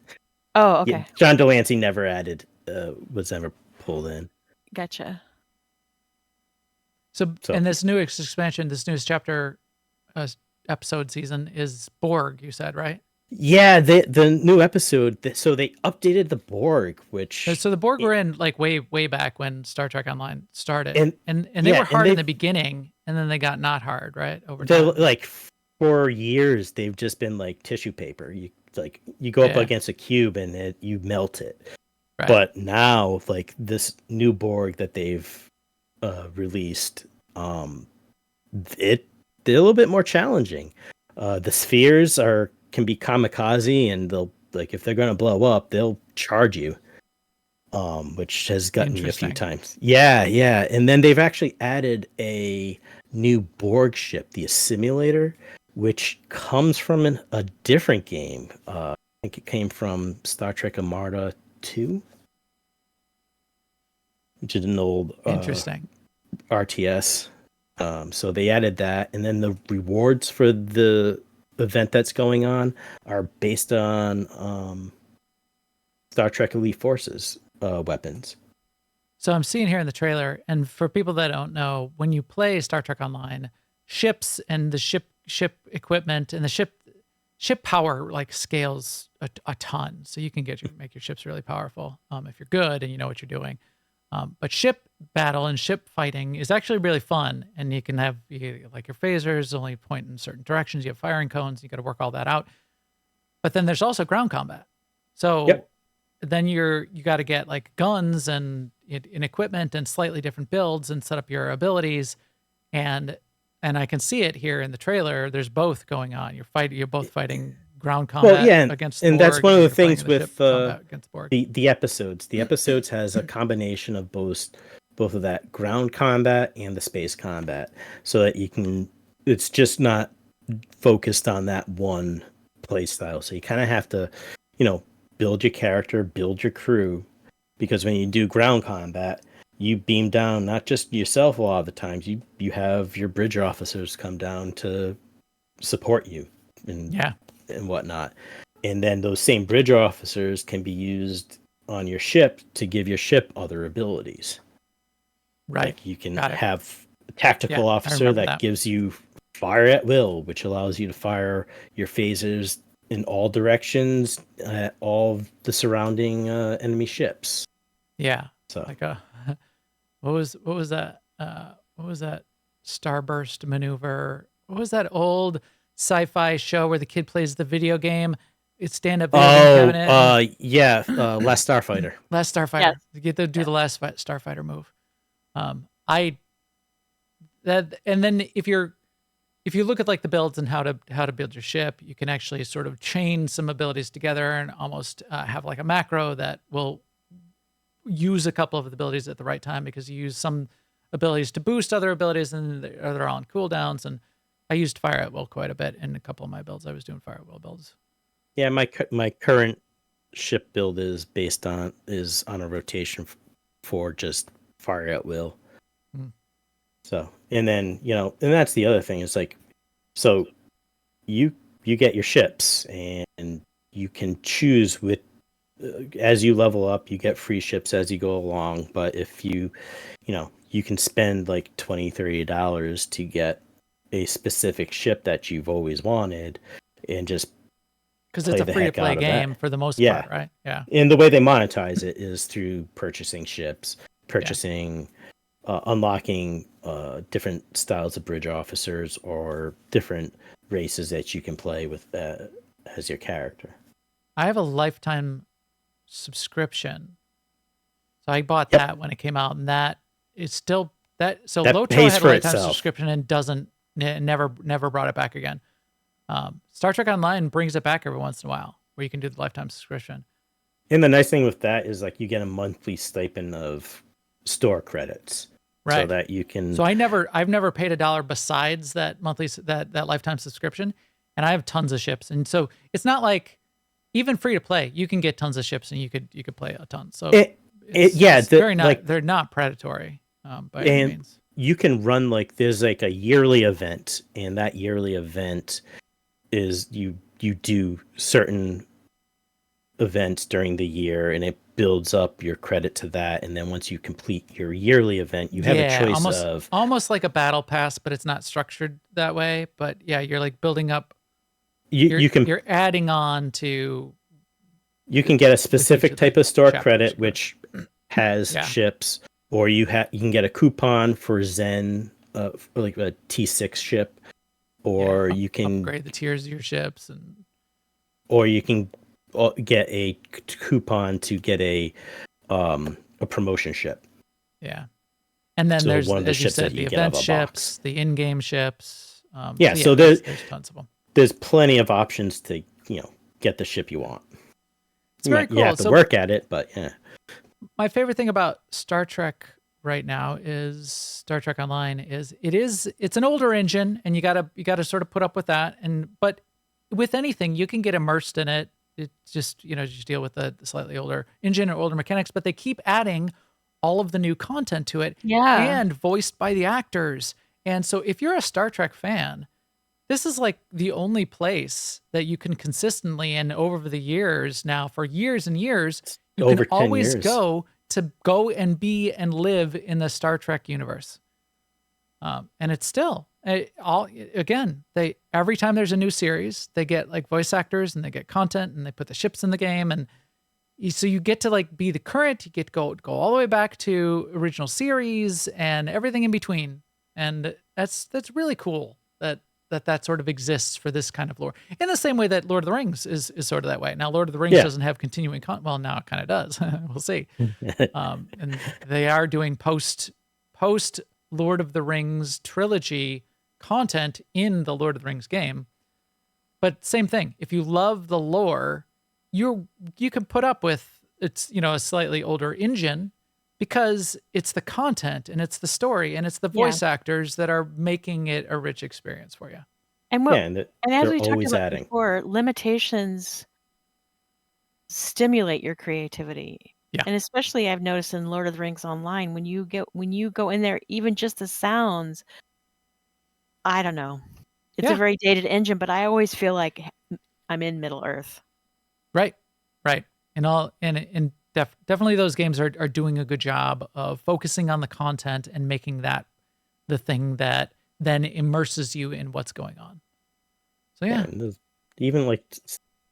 Oh, okay, Yeah, John Delancey never added, was ever pulled in. gotcha. So in this new expansion, this newest chapter, episode season is Borg. You said, right? Yeah, the new episode. So they updated the Borg, which So the Borg were in like way back when Star Trek Online started, And- and they yeah, were hard and in the beginning, and then they got not hard, right? Over they're time. like for years they've just been like tissue paper. You go up Yeah. against a cube and you melt it. Right. But now, like this new Borg that they've released, they're a little bit more challenging. The spheres can be kamikaze, and they'll like if they're going to blow up, they'll charge you. Which has gotten me a few Interesting. times. Yeah, and then they've actually added a new Borg ship, the Assimilator, which comes from a different game. I think it came from Star Trek Armada 2. Which is an old Interesting. RTS. So they added that, and then the rewards for the event that's going on are based on Star Trek Elite Forces weapons. So I'm seeing here in the trailer, and for people that don't know, when you play Star Trek Online, ships and the ship equipment and the ship power like scales a ton. So you can make your ships really powerful if you're good and you know what you're doing. But ship battle and ship fighting is actually really fun, and you can have like your phasers only point in certain directions. You have firing cones. You got to work all that out. But then there's also ground combat. So Yep. then you got to get like guns and equipment and slightly different builds and set up your abilities, and I can see it here in the trailer. There's both going on. You're both fighting ground combat against and Borg, that's one of the you're fighting things the ship with combat against Borg. the episodes. The episodes has a combination of both of that ground combat and the space combat, so that you can. It's just not focused on that one play style. So you kind of have to, build your character, build your crew, because when you do ground combat, you beam down not just yourself a lot of the times. You have your bridge officers come down to support you and whatnot. And then those same bridge officers can be used on your ship to give your ship other abilities. Right. Like you can have a tactical Yeah, I officer remember that gives you fire at will, which allows you to fire your phasers in all directions at all the surrounding enemy ships. Yeah. So like what was that? What was that starburst maneuver? What was that old sci-fi show where the kid plays the video game? It's stand-up video game cabinet. Last Starfighter. Last Starfighter. Yes. You get to do the last Starfighter move. And then if you look at like the builds and how to build your ship, you can actually sort of chain some abilities together and almost have like a macro that will use a couple of the abilities at the right time, because you use some abilities to boost other abilities, and they're all on cooldowns. And I used Fire at Will quite a bit in a couple of my builds. I was doing Fire at Will builds. Yeah, my current ship build is on a rotation for just Fire at Will. So, and then, and that's the other thing is like, so you get your ships, and you can choose with, as you level up, you get free ships as you go along. But if you can spend like $20-$30 to get a specific ship that you've always wanted, and just because it's a free to play game for the most part, right? Yeah. And the way they monetize it is through purchasing ships, unlocking different styles of bridge officers or different races that you can play with as your character. I have a lifetime subscription, so I bought that when it came out, and that is still that. So SWTOR had a lifetime subscription and never brought it back again. Star Trek Online brings it back every once in a while, where you can do the lifetime subscription. And the nice thing with that is like you get a monthly stipend of SWTOR credits, right? So that you can. So I've never paid $1 besides that monthly that lifetime subscription, and I have tons of ships. And so it's not like, even free to play, you can get tons of ships, and you could play a ton. So they're not predatory by any means. You can run there's like a yearly event, and that yearly event is you do certain events during the year, and it builds up your credit to that. And then once you complete your yearly event, you have a choice almost like a battle pass, but it's not structured that way. But yeah, you're like building up. You're adding on to. You can get a specific type of SWTOR credit, which has ships, or you can get a coupon for Zen, like a T6 ship, or you can upgrade the tiers of your ships, or you can get a coupon to get a promotion ship. Yeah, and then there's, one of the ships, the event ships, the in-game ships. So there's tons of them. There's plenty of options to get the ship you want. It's very cool. You have to work at it, but yeah. My favorite thing about Star Trek right now is Star Trek Online it's an older engine, and you gotta sort of put up with that. But with anything, you can get immersed in it. It just just deal with the slightly older engine or older mechanics, but they keep adding all of the new content to it, and voiced by the actors. And so if you're a Star Trek fan, this is like the only place that you can consistently, and over the years now, for years and years, you can always go and be and live in the Star Trek universe. And it's still every time there's a new series, they get like voice actors, and they get content, and they put the ships in the game, and so you get to like be the current. You get to go all the way back to original series and everything in between, and that's really cool that sort of exists for this kind of lore, in the same way that Lord of the Rings is sort of that way. Now, Lord of the Rings doesn't have continuing content. Well, now it kind of does. We'll see. And they are doing post Lord of the Rings trilogy content in the Lord of the Rings game. But same thing. If you love the lore, you can put up with it's a slightly older engine, because it's the content, and it's the story, and it's the voice actors that are making it a rich experience for you. And as we talked about before, limitations stimulate your creativity. Yeah. And especially I've noticed in Lord of the Rings Online, when you go in there, even just the sounds, I don't know. It's a very dated engine, but I always feel like I'm in Middle Earth. Right. And definitely those games are doing a good job of focusing on the content and making that the thing that then immerses you in what's going on. So even like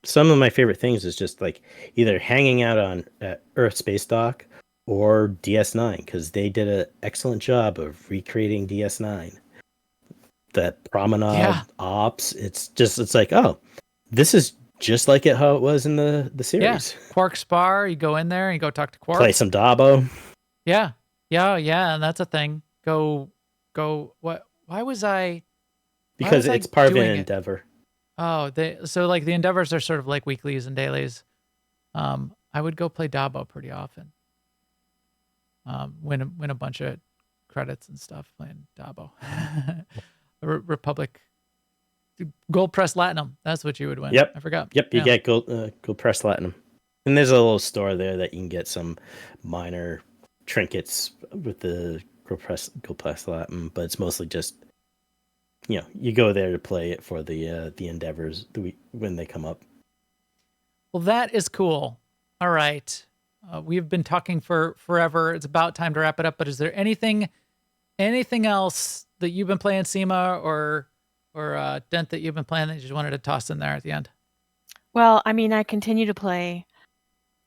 some of my favorite things is just like either hanging out at Earth Space Dock or DS9, because they did an excellent job of recreating DS9. That promenade ops, it's like, oh, this is just like how it was in the series. Yeah. Quark's bar, you go in there and you go talk to Quark. Play some Dabo. Yeah, and that's a thing. Go. What? Why was I? Because it's part of an endeavor. Oh, so like the endeavors are sort of like weeklies and dailies. I would go play Dabo pretty often. win a bunch of credits and stuff playing Dabo. Republic Gold Press Platinum. That's what you would win. Yep. I forgot. Yep, you Yeah. get gold press platinum. And there's a little store there that you can get some minor trinkets with the gold press platinum, but it's mostly just you go there to play it for the endeavors when they come up. Well, that is cool. All right. We've been talking for forever. It's about time to wrap it up. But is there anything else that you've been playing, Seema, or Dent, that you've been playing that you just wanted to toss in there at the end? Well, I mean, I continue to play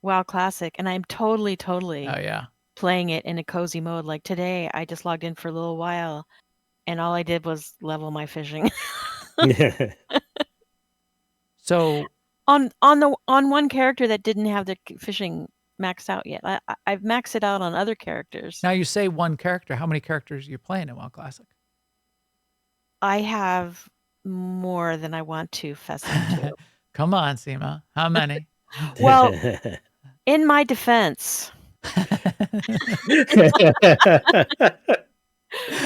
WoW Classic, and I'm totally Oh yeah. playing it in a cozy mode. Like today, I just logged in for a little while, and all I did was level my fishing. So on one character that didn't have the fishing maxed out yet. I've maxed it out on other characters. now you say one character. How many characters are you playing in WoW Classic? I have more than I want to fess up to. Come on, Seema. How many? Well, in my defense,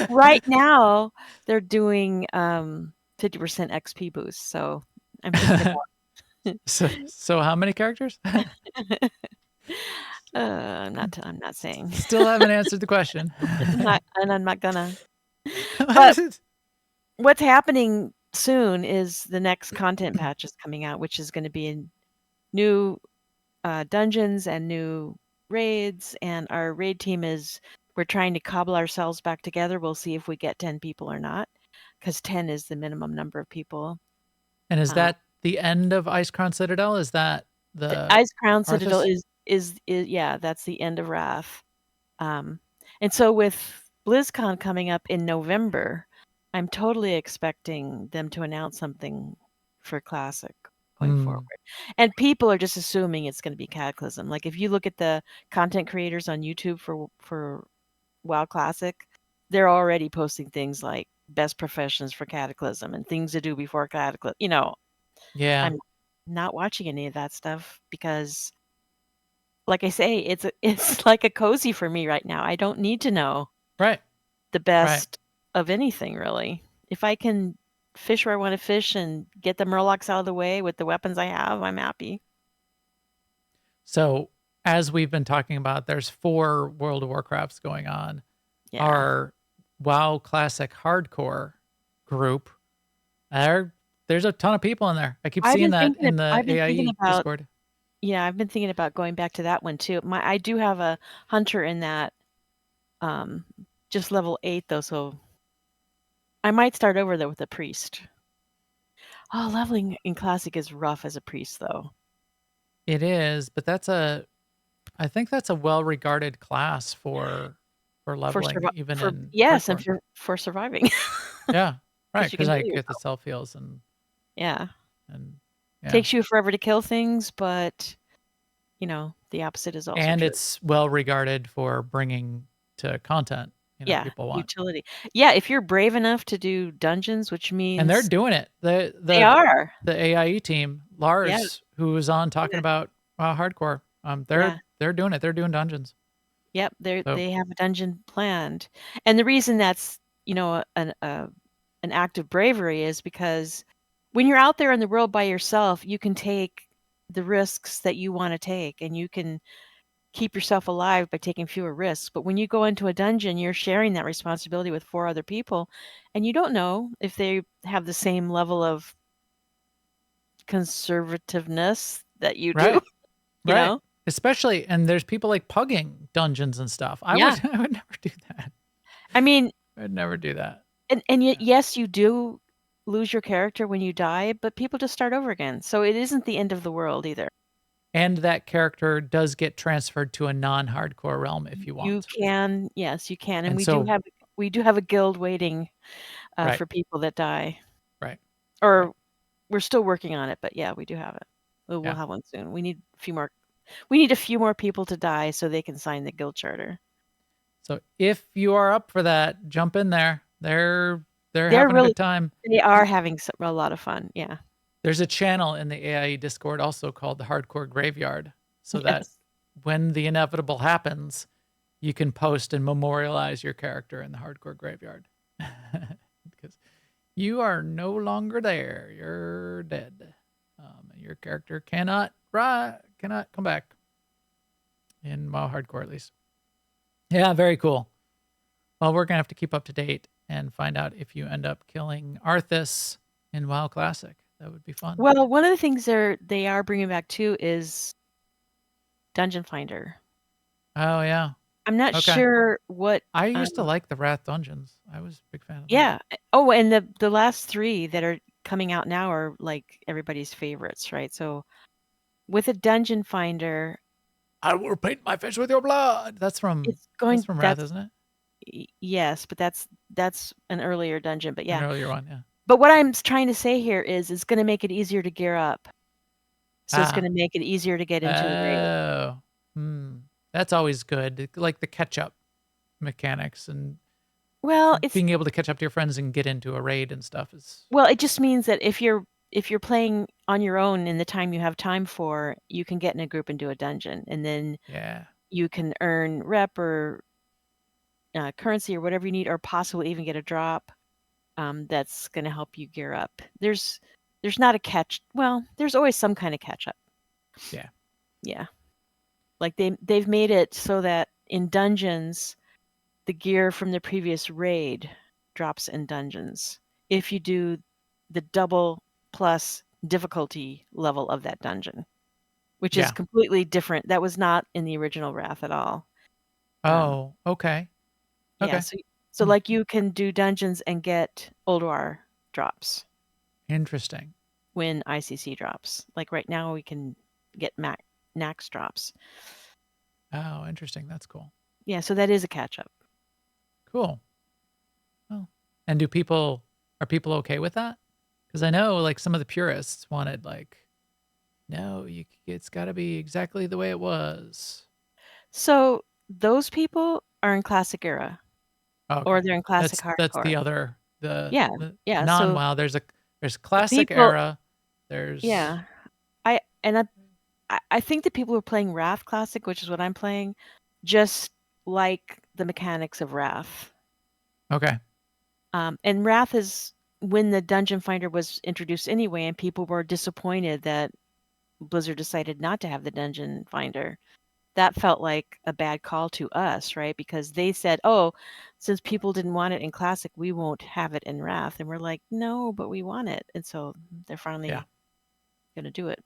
right now they're doing 50% XP boost. So I'm thinking So how many characters? I'm not saying. Still haven't answered the question. I'm not gonna. But what's happening soon is the next content patch is coming out, which is going to be in new dungeons and new raids. And our raid team we're trying to cobble ourselves back together. We'll see if we get 10 people or not, because 10 is the minimum number of people. And is that the end of Ice Crown Citadel? Is that the Ice Crown Citadel Arthas? is yeah, that's the end of Wrath. And so with BlizzCon coming up in November, I'm totally expecting them to announce something for Classic going forward. And people are just assuming it's going to be Cataclysm. Like if you look at the content creators on YouTube for WoW Classic, they're already posting things like best professions for Cataclysm and things to do before Cataclysm. Yeah. I'm not watching any of that stuff because, like I say, it's like a cozy for me right now. I don't need to know the best of anything, really. If I can fish where I want to fish and get the Murlocs out of the way with the weapons I have, I'm happy. So as we've been talking about, there's 4 World of Warcrafts going on. Yeah. Our WoW Classic Hardcore group, there's a ton of people in there. I keep seeing that in the AIE Discord. Yeah, I've been thinking about going back to that one too. I do have a hunter in that, just level 8 though, so I might start over there with a priest. Oh, leveling in Classic is rough as a priest though. It is, but I think that's a well-regarded class for leveling, even in and for surviving. Yeah, right, because I get the self heals and yeah. Yeah. Takes you forever to kill things, but the opposite is also and true. It's well regarded for bringing to content. People want utility. Yeah, if you're brave enough to do dungeons, which means and they're doing it. They are the AIE team, Lars, who was on talking about hardcore. They're doing it. They're doing dungeons. Yep, they have a dungeon planned, and the reason that's an act of bravery is because when you're out there in the world by yourself, you can take the risks that you want to take, and you can keep yourself alive by taking fewer risks. But when you go into a dungeon, you're sharing that responsibility with 4 other people, and you don't know if they have the same level of conservativeness that you do. You know? Especially, and there's people like pugging dungeons and stuff. I would never do that. I mean, I'd never do that. And yet, yes, you do lose your character when you die, but people just start over again. So it isn't the end of the world either. And that character does get transferred to a non-hardcore realm if you want. You can, yes, you can, and we do have a guild waiting for people that die. Right. Or we're still working on it, but yeah, we do have it. We'll have one soon. We need a few more people to die so they can sign the guild charter. So if you are up for that, jump in there. They're having a good time. They are having a lot of fun. Yeah. There's a channel in the AIE Discord also called the Hardcore Graveyard, so that when the inevitable happens, you can post and memorialize your character in the hardcore graveyard. Because you are no longer there. You're dead. Your character cannot come back. In WoW Hardcore, at least. Yeah, very cool. Well, we're going to have to keep up to date and find out if you end up killing Arthas in WoW Classic. That would be fun. Well, one of the things they are bringing back too is Dungeon Finder. Oh, yeah. I'm not Okay. sure what. I used to like the Wrath Dungeons. I was a big fan of them. Yeah. Oh, and the last 3 that are coming out now are like everybody's favorites, right? So with a Dungeon Finder, I will paint my face with your blood. That's from Wrath, isn't it? Yes, but that's an earlier dungeon. But yeah, an earlier one. Yeah. But what I'm trying to say here is it's going to make it easier to gear up. So it's going to make it easier to get into the raid. That's always good. Like the catch-up mechanics and it's being able to catch up to your friends and get into a raid and stuff is. Well, it just means that if you're playing on your own in the time you have time for, you can get in a group and do a dungeon, and then you can earn rep or currency or whatever you need, or possibly even get a drop. That's going to help you gear up. There's not a catch. Well, there's always some kind of catch up. Yeah. Yeah. Like they've made it so that in dungeons, the gear from the previous raid drops in dungeons if you do the double plus difficulty level of that dungeon, which is completely different. That was not in the original Wrath at all. Oh, okay. Yeah, so like you can do dungeons and get Ulduar drops. Interesting. When ICC drops. Like right now we can get Nax drops. Oh, interesting. That's cool. Yeah, so that is a catch-up. Cool. Oh. And are people okay with that? Because I know like some of the purists wanted like, no, it's got to be exactly the way it was. So those people are in Classic Era. Okay. Or they're in Classic Hardcore. That's the other, the non-WoW. There's Classic Era. There's I think the people who are playing Wrath Classic, which is what I'm playing, just like the mechanics of Wrath. Okay. And Wrath is when the Dungeon Finder was introduced anyway, and people were disappointed that Blizzard decided not to have the Dungeon Finder. That felt like a bad call to us, right? Because they said, oh, since people didn't want it in Classic, we won't have it in Wrath. And we're like, no, but we want it. And so they're finally going to do it.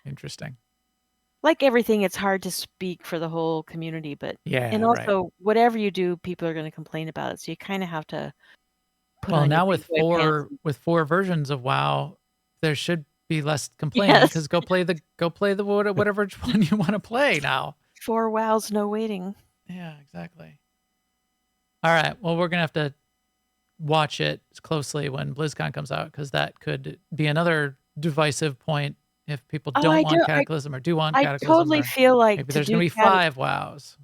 Interesting. Like everything, it's hard to speak for the whole community, but and also whatever you do, people are going to complain about it. So you kind of have to put on now your with 4 versions of WoW, there should be less complaining because go play the whatever one you want to play now. 4 WoWs, no waiting. Yeah, exactly. All right. Well, we're gonna have to watch it closely when BlizzCon comes out because that could be another divisive point if people don't want Cataclysm or do want Cataclysm. I totally feel like maybe there's gonna be 5 WoWs.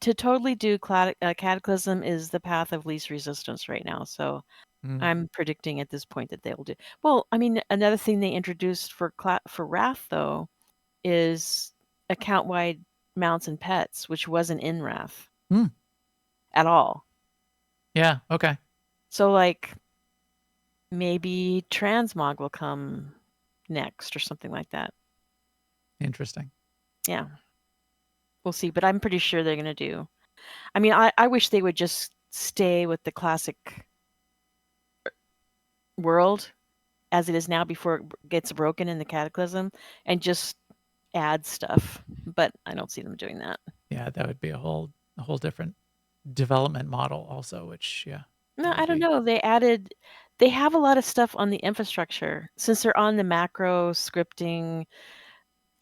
To totally do Cataclysm is the path of least resistance right now. So I'm predicting at this point that they will do. Well, I mean, another thing they introduced for Wrath though is account-wide mounts and pets, which wasn't in Wrath at all. Yeah. Okay. So like maybe Transmog will come next or something like that. Interesting. Yeah. We'll see, but I'm pretty sure they're going to do. I mean, I wish they would just stay with the Classic world as it is now before it gets broken in the Cataclysm and just add stuff, but I don't see them doing that. Yeah, that would be a whole different development model also, which no, I don't know. They have a lot of stuff on the infrastructure since they're on the macro scripting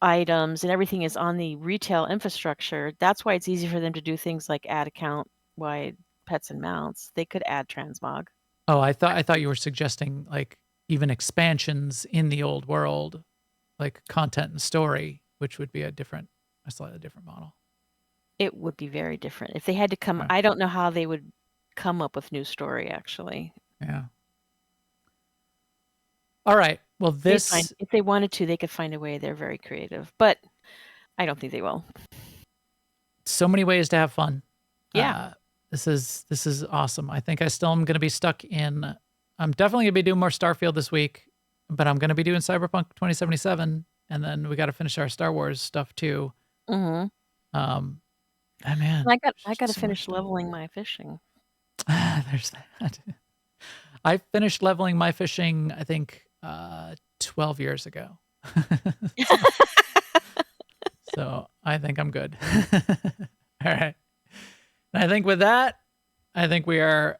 items and everything is on the retail infrastructure. That's why it's easy for them to do things like add account wide pets and mounts. They could add transmog. Oh, I thought you were suggesting like even expansions in the old world, like content and story, which would be a slightly different model. It would be very different. If they had to come, I don't know how they would come up with new story actually. Yeah. All right. Well, if they wanted to, they could find a way. They're very creative, but I don't think they will. so many ways to have fun. Yeah. This is awesome. I think I still am going to be stuck in. I'm definitely going to be doing more Starfield this week, but I'm going to be doing Cyberpunk 2077, and then we got to finish our Star Wars stuff too. Mm-hmm. Man, I got to so much finish stuff. leveling my fishing. There's that. I finished leveling my fishing, I think, 12 years ago. So I think I'm good. All right. And I think with that, I think we are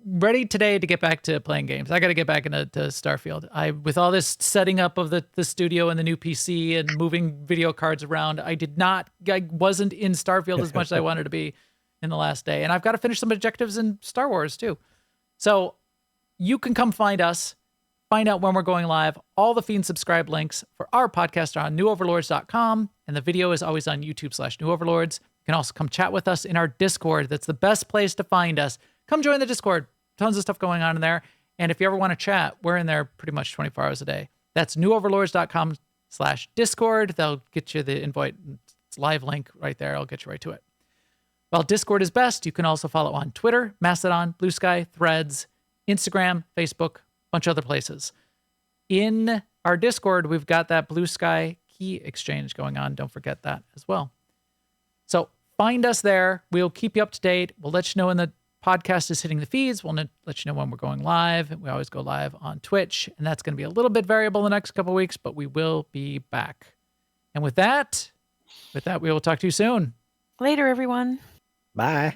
ready today to get back to playing games. I got to get back into Starfield. With all this setting up of the studio and the new PC and moving video cards around, I wasn't in Starfield as much as I wanted to be in the last day. And I've got to finish some objectives in Star Wars too. So you can come find us, find out when we're going live. All the feed and subscribe links for our podcast are on newoverlords.com. And the video is always on YouTube/newoverlords. You can also come chat with us in our Discord. That's the best place to find us. Come join the Discord. Tons of stuff going on in there. And if you ever want to chat, we're in there pretty much 24 hours a day. That's newoverlords.com/Discord. They'll get you the invite. It's live link right there. I'll get you right to it. While Discord is best, you can also follow on Twitter, Mastodon, Blue Sky, Threads, Instagram, Facebook, a bunch of other places. In our Discord, we've got that Blue Sky key exchange going on. Don't forget that as well. So find us there. We'll keep you up to date. We'll let you know when the podcast is hitting the feeds. We'll let you know when we're going live. We always go live on Twitch, and that's going to be a little bit variable the next couple of weeks, but we will be back. And with that, we will talk to you soon. Later, everyone. Bye.